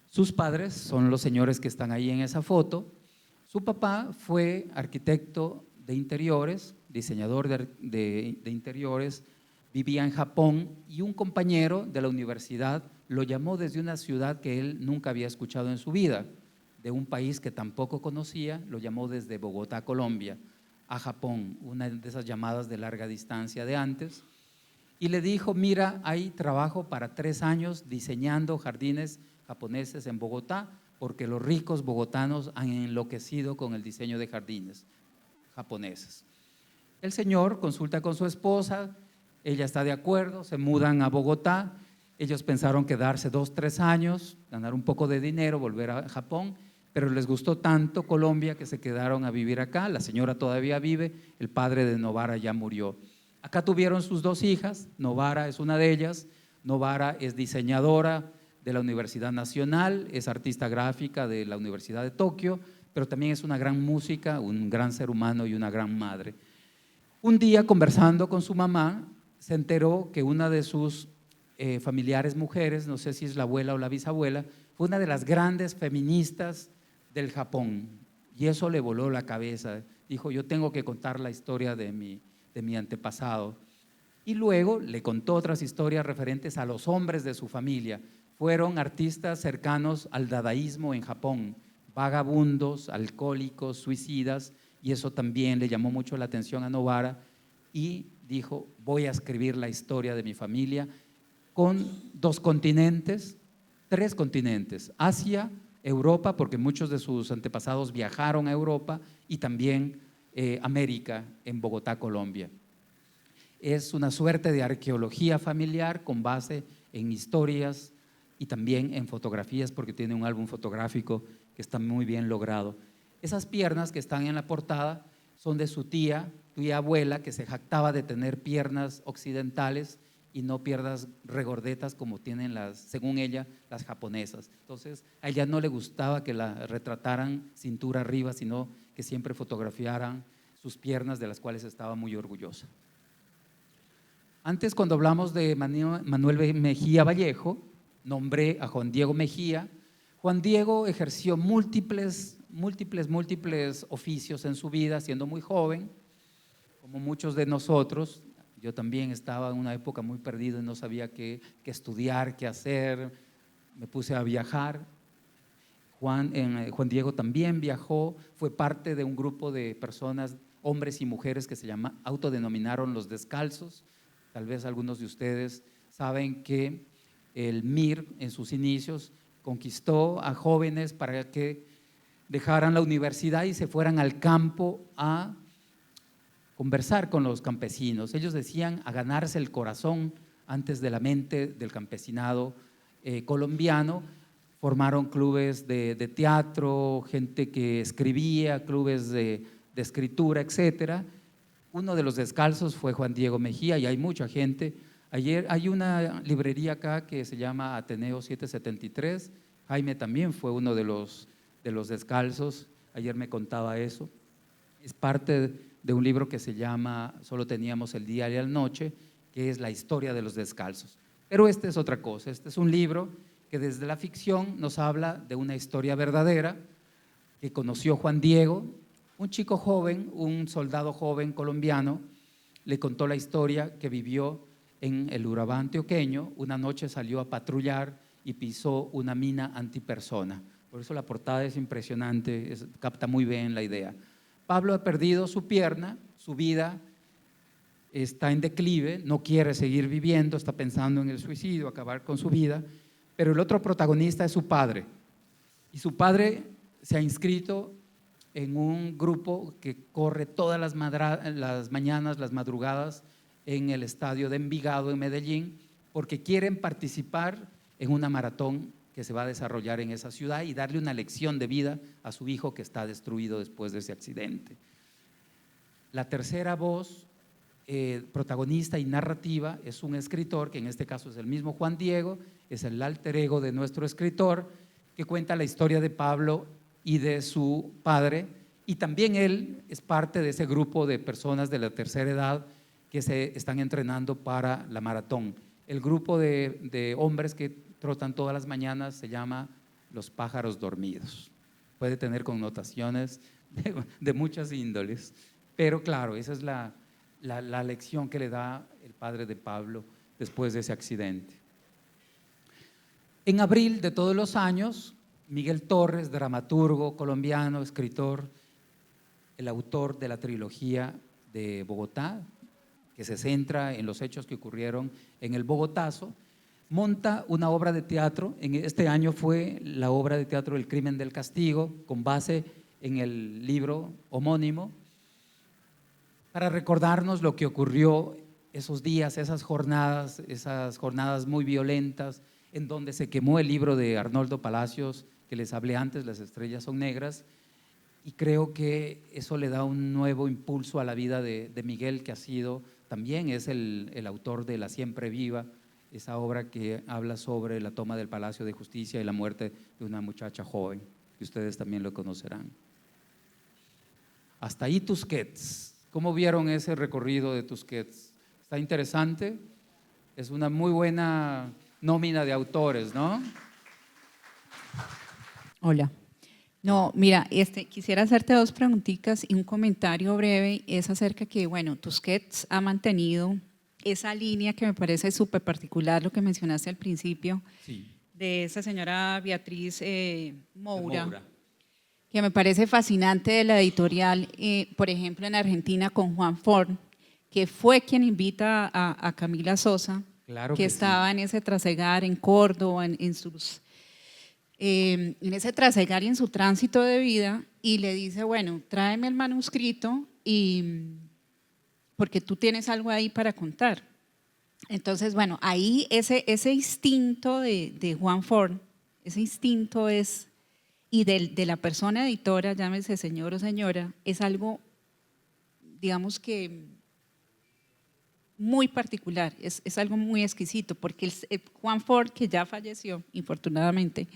Sus padres son los señores que están ahí en esa foto. Su papá fue arquitecto de interiores, diseñador de interiores, vivía en Japón y un compañero de la universidad lo llamó desde una ciudad que él nunca había escuchado en su vida, de un país que tampoco conocía, lo llamó desde Bogotá, Colombia, a Japón, una de esas llamadas de larga distancia de antes, y le dijo: mira, hay trabajo para 3 años diseñando jardines japoneses en Bogotá, porque los ricos bogotanos han enloquecido con el diseño de jardines japoneses. El señor consulta con su esposa, ella está de acuerdo, se mudan a Bogotá. Ellos pensaron quedarse 2, 3 años, ganar un poco de dinero, volver a Japón, pero les gustó tanto Colombia que se quedaron a vivir acá. La señora todavía vive, el padre de Nobara ya murió. Acá tuvieron sus 2 hijas, Nobara es una de ellas. Nobara es diseñadora de la Universidad Nacional, es artista gráfica de la Universidad de Tokio, pero también es una gran música, un gran ser humano y una gran madre. Un día, conversando con su mamá, se enteró que una de sus familiares mujeres, no sé si es la abuela o la bisabuela, fue una de las grandes feministas del Japón, y eso le voló la cabeza. Dijo: yo tengo que contar la historia de mi antepasado. Y luego le contó otras historias referentes a los hombres de su familia. Fueron artistas cercanos al dadaísmo en Japón, vagabundos, alcohólicos, suicidas, y eso también le llamó mucho la atención a Nobara, y dijo: voy a escribir la historia de mi familia con 2 continentes, 3 continentes, Asia, Europa, porque muchos de sus antepasados viajaron a Europa, y también América, en Bogotá, Colombia. Es una suerte de arqueología familiar con base en historias y también en fotografías, porque tiene un álbum fotográfico que está muy bien logrado. Esas piernas que están en la portada son de su tía abuela, que se jactaba de tener piernas occidentales y no piernas regordetas como tienen según ella, las japonesas. Entonces, a ella no le gustaba que la retrataran cintura arriba, sino que siempre fotografiaran sus piernas, de las cuales estaba muy orgullosa. Antes, cuando hablamos de Manuel Mejía Vallejo, nombré a Juan Diego Mejía. Juan Diego ejerció múltiples oficios en su vida, siendo muy joven, como muchos de nosotros. Yo también estaba en una época muy perdido y no sabía qué estudiar, qué hacer. Me puse a viajar. Juan Diego también viajó, fue parte de un grupo de personas, hombres y mujeres, que se autodenominaron los Descalzos. Tal vez algunos de ustedes saben que el MIR en sus inicios conquistó a jóvenes para que dejaran la universidad y se fueran al campo a conversar con los campesinos. Ellos decían a ganarse el corazón antes de la mente del campesinado colombiano. Formaron clubes de teatro, gente que escribía, clubes de escritura, etcétera. Uno de los Descalzos fue Juan Diego Mejía, y hay mucha gente. Ayer hay una librería acá que se llama Ateneo 773. Jaime también fue uno de los Descalzos. Ayer me contaba eso. Es parte de un libro que se llama Solo teníamos el día y la noche, que es la historia de los Descalzos. Pero este es otra cosa. Este es un libro que desde la ficción nos habla de una historia verdadera que conoció Juan Diego. Un chico joven, un soldado joven colombiano, le contó la historia que vivió en el Urabá antioqueño. Una noche salió a patrullar y pisó una mina antipersona. Por eso la portada es impresionante, capta muy bien la idea. Pablo ha perdido su pierna, su vida está en declive, no quiere seguir viviendo, está pensando en el suicidio, acabar con su vida, pero el otro protagonista es su padre. Y su padre se ha inscrito en un grupo que corre todas las mañanas, las madrugadas, en el estadio de Envigado, en Medellín, porque quieren participar en una maratón que se va a desarrollar en esa ciudad y darle una lección de vida a su hijo, que está destruido después de ese accidente. La tercera voz, protagonista y narrativa, es un escritor, que en este caso es el mismo Juan Diego, es el alter ego de nuestro escritor, que cuenta la historia de Pablo y de su padre, y también él es parte de ese grupo de personas de la tercera edad que se están entrenando para la maratón. El grupo de hombres que trotan todas las mañanas se llama Los Pájaros Dormidos. Puede tener connotaciones de muchas índoles, pero claro, esa es la lección que le da el padre de Pablo después de ese accidente. En abril de todos los años, Miguel Torres, dramaturgo colombiano, escritor, el autor de la trilogía de Bogotá, que se centra en los hechos que ocurrieron en el Bogotazo, monta una obra de teatro. En este año fue la obra de teatro El crimen del castigo, con base en el libro homónimo, para recordarnos lo que ocurrió esos días, esas jornadas muy violentas, en donde se quemó el libro de Arnoldo Palacios, que les hablé antes, Las estrellas son negras, y creo que eso le da un nuevo impulso a la vida de Miguel, que también es el autor de La Siempre Viva, esa obra que habla sobre la toma del Palacio de Justicia y la muerte de una muchacha joven, que ustedes también lo conocerán. Hasta ahí Tusquets. ¿Cómo vieron ese recorrido de Tusquets? Está interesante, es una muy buena nómina de autores, ¿no? Hola. No, mira, quisiera hacerte dos preguntitas y un comentario breve. Es acerca que, bueno, Tusquets ha mantenido esa línea que me parece súper particular, lo que mencionaste al principio, sí, de esa señora Beatriz Moura, Moura, que me parece fascinante de la editorial, por ejemplo, en Argentina con Juan Forn, que fue quien invita a Camila Sosa, claro que estaba sí, en ese trasegar en Córdoba, en ese trasegar y en su tránsito de vida, y le dice, bueno, tráeme el manuscrito porque tú tienes algo ahí para contar. Entonces, bueno, ahí ese instinto de Juan Forn, ese instinto es, y de la persona editora, llámese señor o señora, es algo, digamos que muy particular, es algo muy exquisito, porque Juan Forn, que ya falleció, infortunadamente,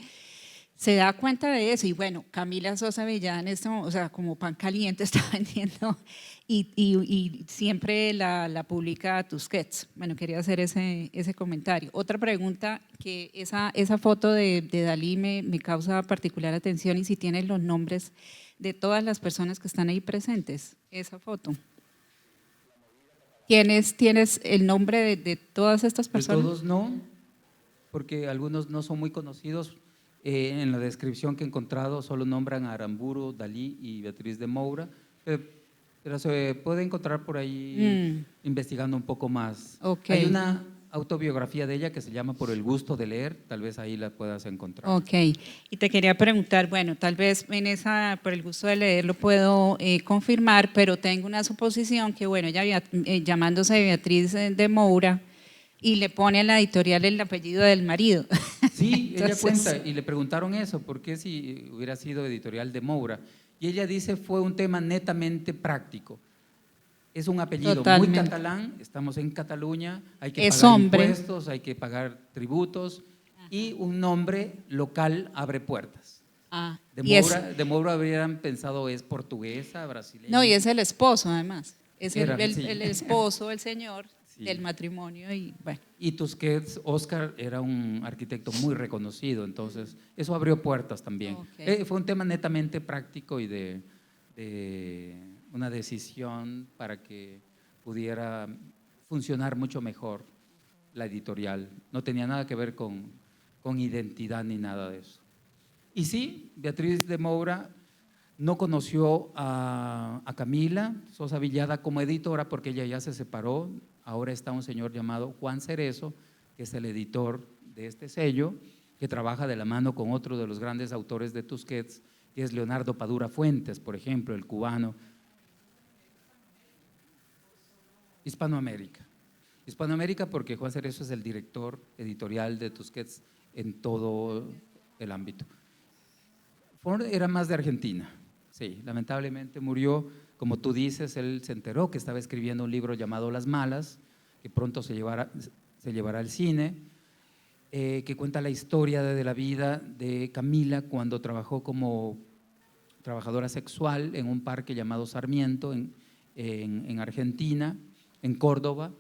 se da cuenta de eso. Y bueno, Camila Sosa Villán, o sea, como pan caliente está vendiendo y siempre la publica Tusquets. Bueno, quería hacer ese comentario. Otra pregunta, que esa foto de Dalí me causa particular atención, y si tienes los nombres de todas las personas que están ahí presentes, esa foto. ¿Tienes el nombre de todas estas personas? De todos no, porque algunos no son muy conocidos. En la descripción que he encontrado solo nombran a Aramburu, Dalí y Beatriz de Moura, pero se puede encontrar por ahí investigando un poco más. Okay. Hay una autobiografía de ella que se llama Por el gusto de leer, tal vez ahí la puedas encontrar. Ok, y te quería preguntar, bueno, tal vez Por el gusto de leer lo puedo confirmar, pero tengo una suposición que, bueno, ella llamándose Beatriz de Moura, y le pone a la editorial el apellido del marido. Sí, Entonces, ella cuenta, y le preguntaron eso, ¿por qué si hubiera sido editorial de Moura? Y ella dice, fue un tema netamente práctico. Es un apellido totalmente muy catalán, estamos en Cataluña, hay que es pagar hombre. impuestos, hay que pagar tributos, y un nombre local abre puertas. De Moura habrían pensado es portuguesa, brasileña. No, y es el esposo además, es sí. el esposo, el señor sí. del matrimonio. Y bueno. Y Tusquets, Oscar, era un arquitecto muy reconocido, entonces eso abrió puertas también. Okay. Fue un tema netamente práctico y de una decisión para que pudiera funcionar mucho mejor la editorial. No tenía nada que ver con identidad ni nada de eso. Y sí, Beatriz de Moura no conoció a Camila Sosa Villada como editora porque ella ya se separó. Ahora está un señor llamado Juan Cerezo, que es el editor de este sello, que trabaja de la mano con otro de los grandes autores de Tusquets, que es Leonardo Padura Fuentes, por ejemplo, el cubano. Hispanoamérica. Hispanoamérica porque Juan Cerezo es el director editorial de Tusquets en todo el ámbito. Ford era más de Argentina, sí, lamentablemente murió, como tú dices, él se enteró que estaba escribiendo un libro llamado Las Malas, que pronto se llevará al cine, que cuenta la historia de la vida de Camila cuando trabajó como trabajadora sexual en un parque llamado Sarmiento en Argentina, en Córdoba,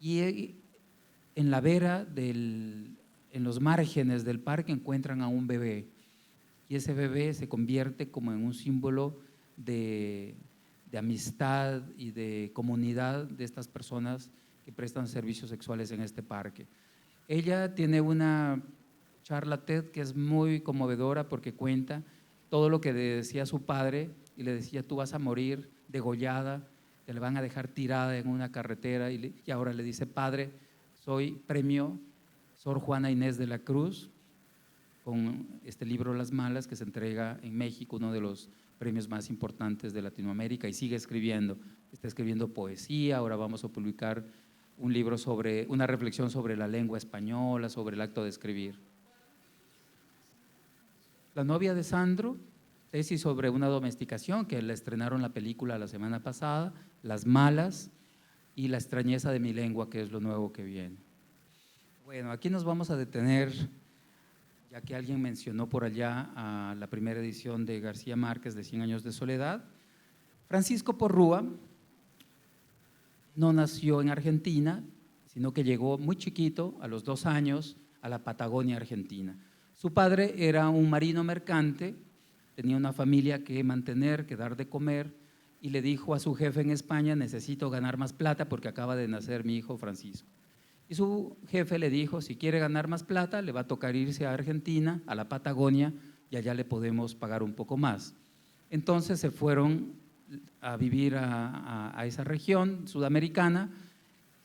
y en la vera, en los márgenes del parque encuentran a un bebé, y ese bebé se convierte como en un símbolo de amistad y de comunidad de estas personas que prestan servicios sexuales en este parque. Ella tiene una charla TED que es muy conmovedora porque cuenta todo lo que le decía a su padre y le decía: tú vas a morir degollada, te la van a dejar tirada en una carretera, y ahora le dice: padre, soy premio Sor Juana Inés de la Cruz, con este libro Las Malas, que se entrega en México, uno de los premios más importantes de Latinoamérica, y sigue escribiendo, está escribiendo poesía. Ahora vamos a publicar un libro sobre una reflexión sobre la lengua española, sobre el acto de escribir. La novia de Sandro, tesis sobre una domesticación, que le estrenaron la película la semana pasada, Las Malas, y La extrañeza de mi lengua, que es lo nuevo que viene. Bueno, aquí nos vamos a detener, ya que alguien mencionó por allá a la primera edición de García Márquez de 100 años de soledad. Francisco Porrúa no nació en Argentina, sino que llegó muy chiquito, a los 2 años, a la Patagonia argentina. Su padre era un marino mercante, tenía una familia que mantener, que dar de comer, y le dijo a su jefe en España: necesito ganar más plata porque acaba de nacer mi hijo Francisco. Y su jefe le dijo: si quiere ganar más plata, le va a tocar irse a Argentina, a la Patagonia, y allá le podemos pagar un poco más. Entonces se fueron a vivir a esa región sudamericana,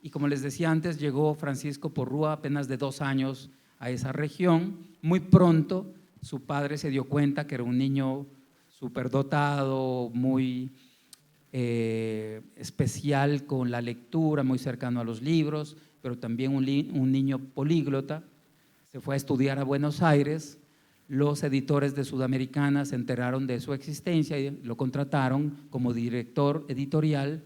y como les decía antes, llegó Francisco Porrúa apenas de 2 años a esa región. Muy pronto su padre se dio cuenta que era un niño superdotado, muy especial con la lectura, muy cercano a los libros, pero también un niño políglota. Se fue a estudiar a Buenos Aires. Los editores de Sudamericana se enteraron de su existencia y lo contrataron como director editorial,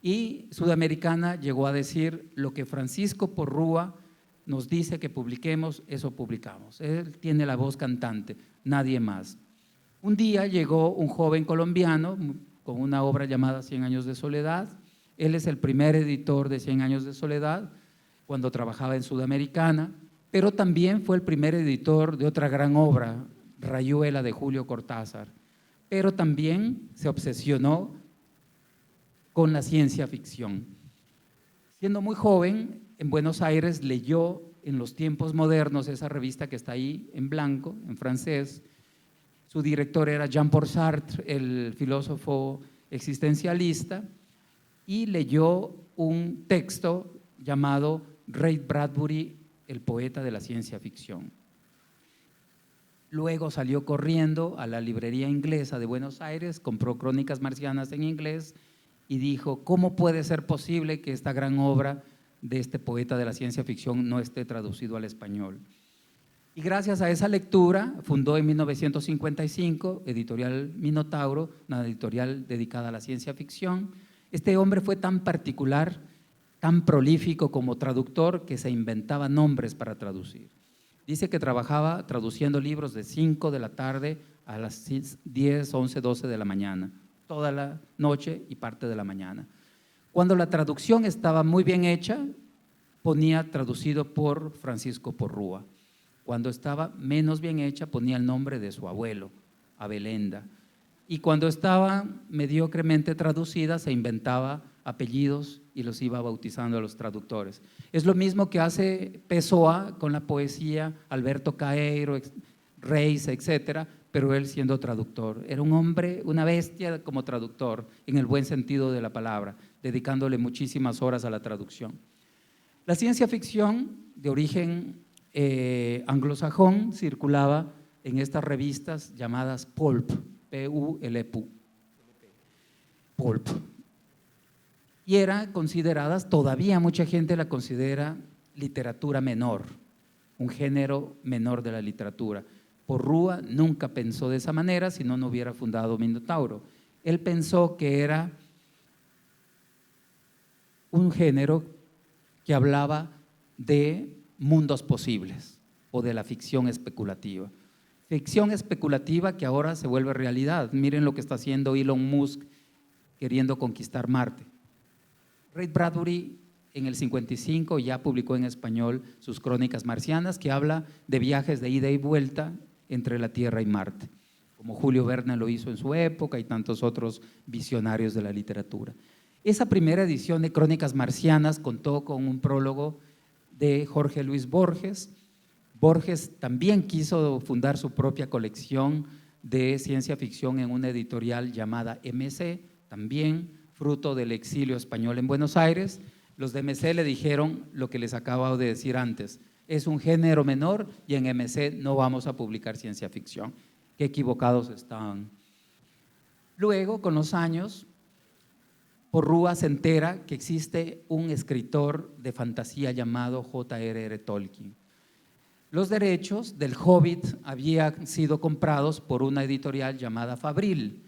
y Sudamericana llegó a decir: lo que Francisco Porrúa nos dice que publiquemos, eso publicamos. Él tiene la voz cantante, nadie más. Un día llegó un joven colombiano con una obra llamada 100 años de soledad. Él es el primer editor de 100 años de soledad cuando trabajaba en Sudamericana, pero también fue el primer editor de otra gran obra, Rayuela, de Julio Cortázar. Pero también se obsesionó con la ciencia ficción. Siendo muy joven, en Buenos Aires leyó En los tiempos modernos, esa revista que está ahí en blanco, en francés. Su director era Jean-Paul Sartre, el filósofo existencialista, y leyó un texto llamado Ray Bradbury, el poeta de la ciencia ficción. Luego salió corriendo a la librería inglesa de Buenos Aires, compró Crónicas marcianas en inglés y dijo: ¿cómo puede ser posible que esta gran obra de este poeta de la ciencia ficción no esté traducido al español? Y gracias a esa lectura fundó en 1955 Editorial Minotauro, una editorial dedicada a la ciencia ficción. Este hombre fue tan particular, tan prolífico como traductor, que se inventaba nombres para traducir. Dice que trabajaba traduciendo libros de 5 de la tarde a las 10, 11, 12 de la mañana, toda la noche y parte de la mañana. Cuando la traducción estaba muy bien hecha, ponía traducido por Francisco Porrúa. Cuando estaba menos bien hecha, ponía el nombre de su abuelo, Abelenda. Y cuando estaba mediocremente traducida, se inventaba apellidos y los iba bautizando a los traductores. Es lo mismo que hace Pessoa con la poesía, Alberto Caeiro, Reis, etcétera, pero él siendo traductor. Era un hombre, una bestia como traductor, en el buen sentido de la palabra, dedicándole muchísimas horas a la traducción. La ciencia ficción de origen anglosajón circulaba en estas revistas llamadas pulp, P-U-L-P, pulp. Y eran consideradas, todavía mucha gente la considera literatura menor, un género menor de la literatura. Porrúa nunca pensó de esa manera, si no, no hubiera fundado Minotauro. Él pensó que era un género que hablaba de mundos posibles o de la ficción especulativa. Ficción especulativa que ahora se vuelve realidad. Miren lo que está haciendo Elon Musk queriendo conquistar Marte. Ray Bradbury en el 55 ya publicó en español sus Crónicas Marcianas, que habla de viajes de ida y vuelta entre la Tierra y Marte, como Julio Verne lo hizo en su época y tantos otros visionarios de la literatura. Esa primera edición de Crónicas Marcianas contó con un prólogo de Jorge Luis Borges. Borges también quiso fundar su propia colección de ciencia ficción en una editorial llamada MC, también fruto del exilio español en Buenos Aires. Los de MC le dijeron lo que les acabo de decir antes: es un género menor y en MC no vamos a publicar ciencia ficción. Qué equivocados estaban. Luego, con los años, Porrúa se entera que existe un escritor de fantasía llamado J.R.R. Tolkien. Los derechos del Hobbit habían sido comprados por una editorial llamada Fabril.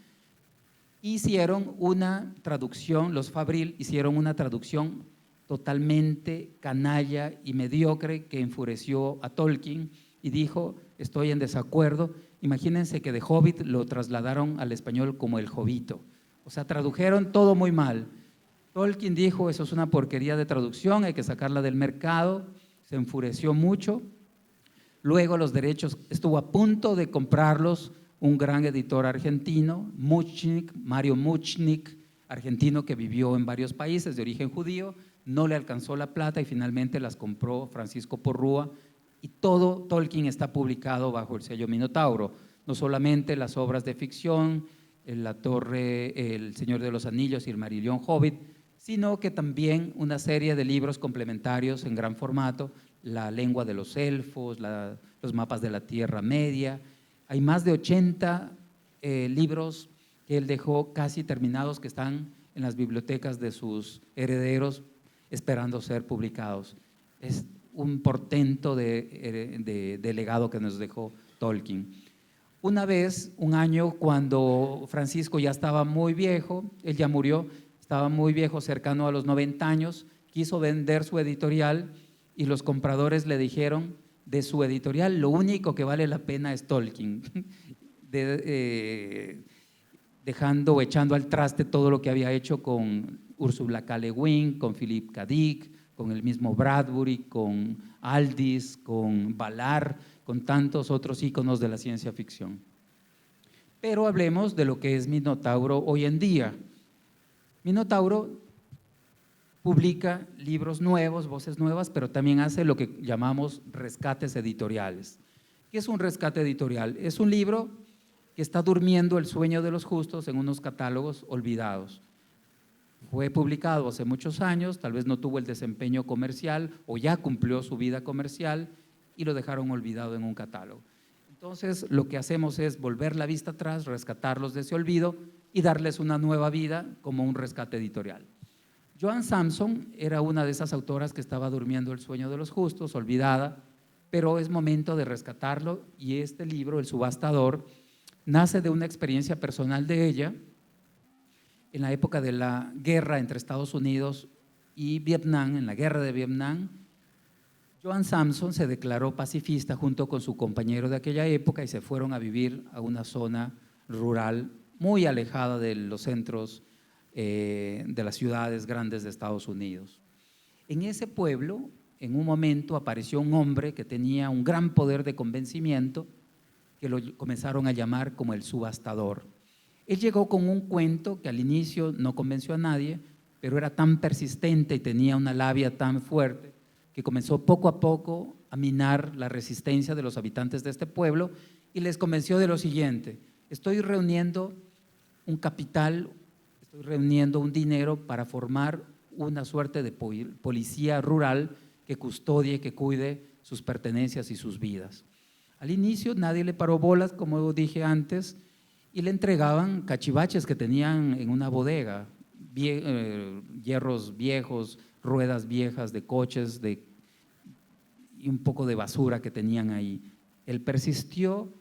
Hicieron una traducción, los Fabril hicieron una traducción totalmente canalla y mediocre que enfureció a Tolkien y dijo: estoy en desacuerdo. Imagínense que de Hobbit lo trasladaron al español como el Jovito. O sea, tradujeron todo muy mal. Tolkien dijo: eso es una porquería de traducción, hay que sacarla del mercado. Se enfureció mucho. Luego los derechos, estuvo a punto de comprarlos un gran editor argentino, Muchnik, Mario Muchnik, argentino que vivió en varios países de origen judío. No le alcanzó la plata y finalmente las compró Francisco Porrúa, y todo Tolkien está publicado bajo el sello Minotauro, no solamente las obras de ficción, La Torre, El Señor de los Anillos y El Silmarillion Hobbit, sino que también una serie de libros complementarios en gran formato, La lengua de los elfos, los mapas de la Tierra Media. Hay más de 80 libros que él dejó casi terminados, que están en las bibliotecas de sus herederos esperando ser publicados. Es un portento de legado que nos dejó Tolkien. Una vez, un año, cuando Francisco ya estaba muy viejo, él ya murió, estaba muy viejo, cercano a los 90 años, quiso vender su editorial y los compradores le dijeron: de su editorial lo único que vale la pena es Tolkien, dejando o echando al traste todo lo que había hecho con Ursula K. Le Guin, con Philip K. Dick, con el mismo Bradbury, con Aldis, con Ballard, con tantos otros íconos de la ciencia ficción. Pero hablemos de lo que es Minotauro hoy en día. Minotauro publica libros nuevos, voces nuevas, pero también hace lo que llamamos rescates editoriales. ¿Qué es un rescate editorial? Es un libro que está durmiendo el sueño de los justos en unos catálogos olvidados. Fue publicado hace muchos años, tal vez no tuvo el desempeño comercial o ya cumplió su vida comercial y lo dejaron olvidado en un catálogo. Entonces, lo que hacemos es volver la vista atrás, rescatarlos de ese olvido y darles una nueva vida como un rescate editorial. Joan Samson era una de esas autoras que estaba durmiendo el sueño de los justos, olvidada, pero es momento de rescatarlo, y este libro, El Subastador, nace de una experiencia personal de ella. En la época de la guerra entre Estados Unidos y Vietnam, en la guerra de Vietnam, Joan Samson se declaró pacifista junto con su compañero de aquella época y se fueron a vivir a una zona rural muy alejada de los centros de las ciudades grandes de Estados Unidos. En ese pueblo, en un momento, apareció un hombre que tenía un gran poder de convencimiento, que lo comenzaron a llamar como el subastador. Él llegó con un cuento que al inicio no convenció a nadie, pero era tan persistente y tenía una labia tan fuerte que comenzó poco a poco a minar la resistencia de los habitantes de este pueblo y les convenció de lo siguiente: estoy reuniendo un capital, estoy reuniendo un dinero para formar una suerte de policía rural que custodie, que cuide sus pertenencias y sus vidas. Al inicio nadie le paró bolas, como dije antes, y le entregaban cachivaches que tenían en una bodega, hierros viejos, ruedas viejas de coches y un poco de basura que tenían ahí. Él persistió,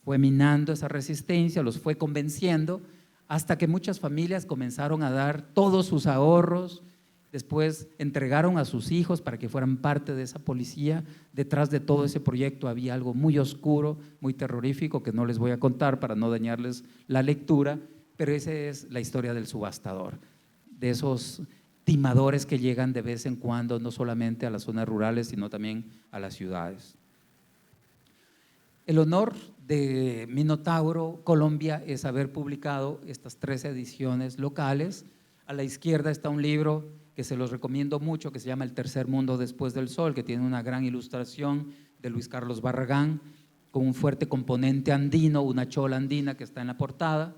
fue minando esa resistencia, los fue convenciendo, hasta que muchas familias comenzaron a dar todos sus ahorros. Después entregaron a sus hijos para que fueran parte de esa policía. Detrás de todo ese proyecto había algo muy oscuro, muy terrorífico, que no les voy a contar para no dañarles la lectura, pero esa es la historia del subastador, de esos timadores que llegan de vez en cuando, no solamente a las zonas rurales, sino también a las ciudades. El honor de Minotauro Colombia es haber publicado estas 3 ediciones locales. A la izquierda está un libro que se los recomiendo mucho, que se llama El tercer mundo después del sol, que tiene una gran ilustración de Luis Carlos Barragán, con un fuerte componente andino, una chola andina que está en la portada.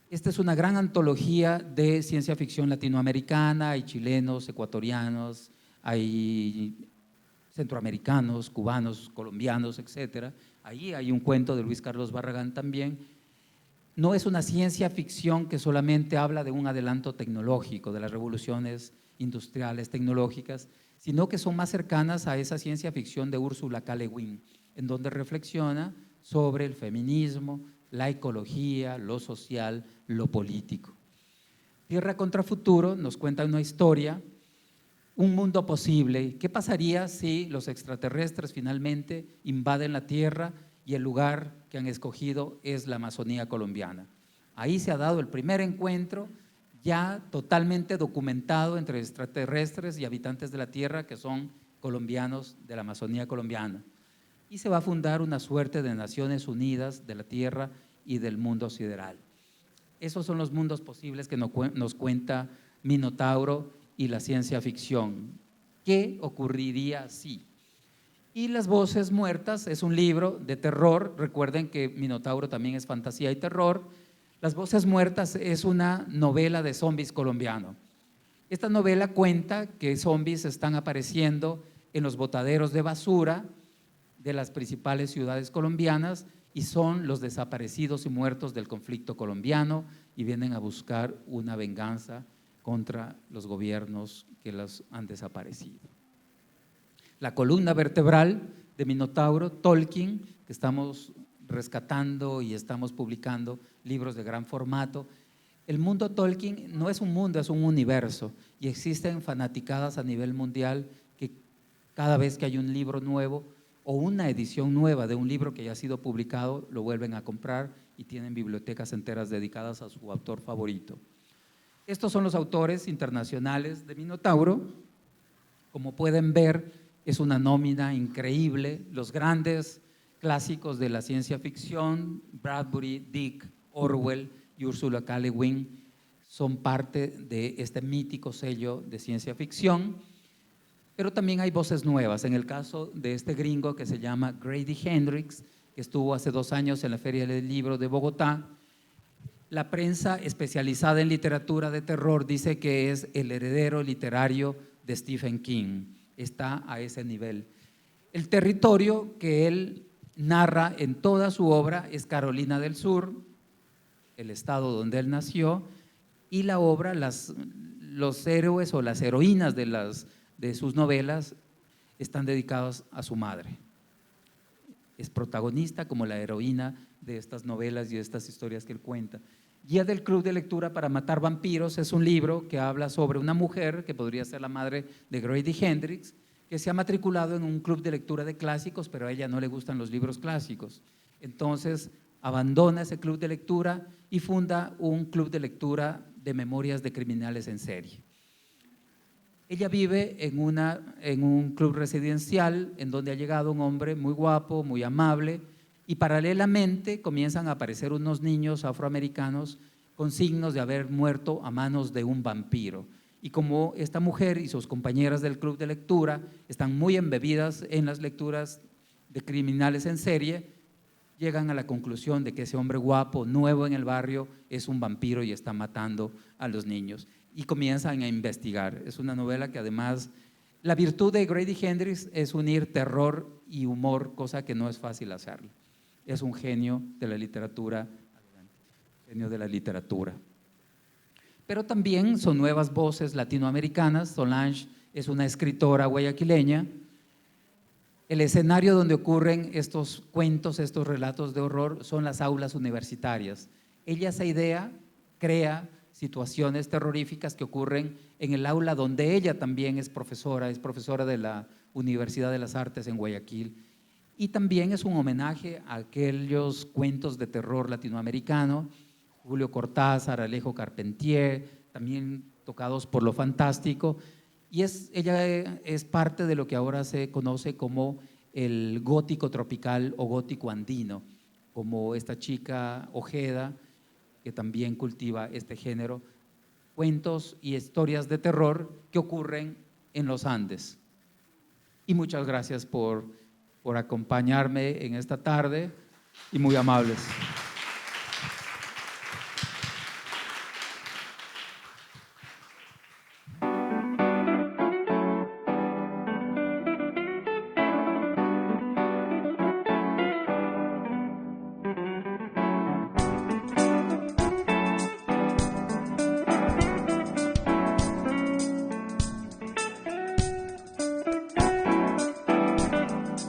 Esta es una gran antología de ciencia ficción latinoamericana, hay chilenos, ecuatorianos, hay centroamericanos, cubanos, colombianos, etcétera. Ahí hay un cuento de Luis Carlos Barragán también. No es una ciencia ficción que solamente habla de un adelanto tecnológico, de las revoluciones industriales, tecnológicas, sino que son más cercanas a esa ciencia ficción de Ursula K. Le Guin, en donde reflexiona sobre el feminismo, la ecología, lo social, lo político. Tierra contra Futuro nos cuenta una historia, un mundo posible. ¿Qué pasaría si los extraterrestres finalmente invaden la Tierra y el lugar que han escogido es la Amazonía colombiana? Ahí se ha dado el primer encuentro ya totalmente documentado entre extraterrestres y habitantes de la Tierra que son colombianos de la Amazonía colombiana. Y se va a fundar una suerte de Naciones Unidas de la Tierra y del mundo sideral. Esos son los mundos posibles que nos cuenta Minotauro y la ciencia ficción. ¿Qué ocurriría si? Y Las Voces Muertas es un libro de terror. Recuerden que Minotauro también es fantasía y terror. Las Voces Muertas es una novela de zombies colombiano. Esta novela cuenta que zombies están apareciendo en los botaderos de basura de las principales ciudades colombianas y son los desaparecidos y muertos del conflicto colombiano y vienen a buscar una venganza contra los gobiernos que los han desaparecido. La columna vertebral de Minotauro, Tolkien, que estamos rescatando y estamos publicando libros de gran formato. El mundo Tolkien no es un mundo, es un universo y existen fanaticadas a nivel mundial que cada vez que hay un libro nuevo o una edición nueva de un libro que ya ha sido publicado, lo vuelven a comprar y tienen bibliotecas enteras dedicadas a su autor favorito. Estos son los autores internacionales de Minotauro. Como pueden ver, es una nómina increíble. Los grandes clásicos de la ciencia ficción, Bradbury, Dick, Orwell y Ursula K. Le Guin, son parte de este mítico sello de ciencia ficción. Pero también hay voces nuevas. En el caso de este gringo que se llama Grady Hendrix, que estuvo hace 2 años en la Feria del Libro de Bogotá, la prensa especializada en literatura de terror dice que es el heredero literario de Stephen King. Está a ese nivel. El territorio que él narra en toda su obra es Carolina del Sur, el estado donde él nació, y la obra, los héroes o las heroínas de sus novelas están dedicados a su madre. Es protagonista como la heroína de estas novelas y de estas historias que él cuenta. Guía del Club de Lectura para Matar Vampiros es un libro que habla sobre una mujer que podría ser la madre de Grady Hendrix, que se ha matriculado en un club de lectura de clásicos, pero a ella no le gustan los libros clásicos. Entonces abandona ese club de lectura y funda un club de lectura de memorias de criminales en serie. Ella vive en un club residencial en donde ha llegado un hombre muy guapo, muy amable, y paralelamente comienzan a aparecer unos niños afroamericanos con signos de haber muerto a manos de un vampiro. Y como esta mujer y sus compañeras del club de lectura están muy embebidas en las lecturas de criminales en serie, llegan a la conclusión de que ese hombre guapo, nuevo en el barrio, es un vampiro y está matando a los niños. Y comienzan a investigar. Es una novela que además, la virtud de Grady Hendrix es unir terror y humor, cosa que no es fácil hacerlo. Es un genio de la literatura, genio de la literatura. Pero también son nuevas voces latinoamericanas. Solange es una escritora guayaquileña. El escenario donde ocurren estos cuentos, estos relatos de horror, son las aulas universitarias. Ella, esa idea, crea situaciones terroríficas que ocurren en el aula donde ella también es profesora de la Universidad de las Artes en Guayaquil. Y también es un homenaje a aquellos cuentos de terror latinoamericano, Julio Cortázar, Alejo Carpentier, también tocados por lo fantástico. Y ella es parte de lo que ahora se conoce como el gótico tropical o gótico andino, como esta chica Ojeda, que también cultiva este género, cuentos y historias de terror que ocurren en los Andes. Y muchas gracias por acompañarme en esta tarde y muy amables.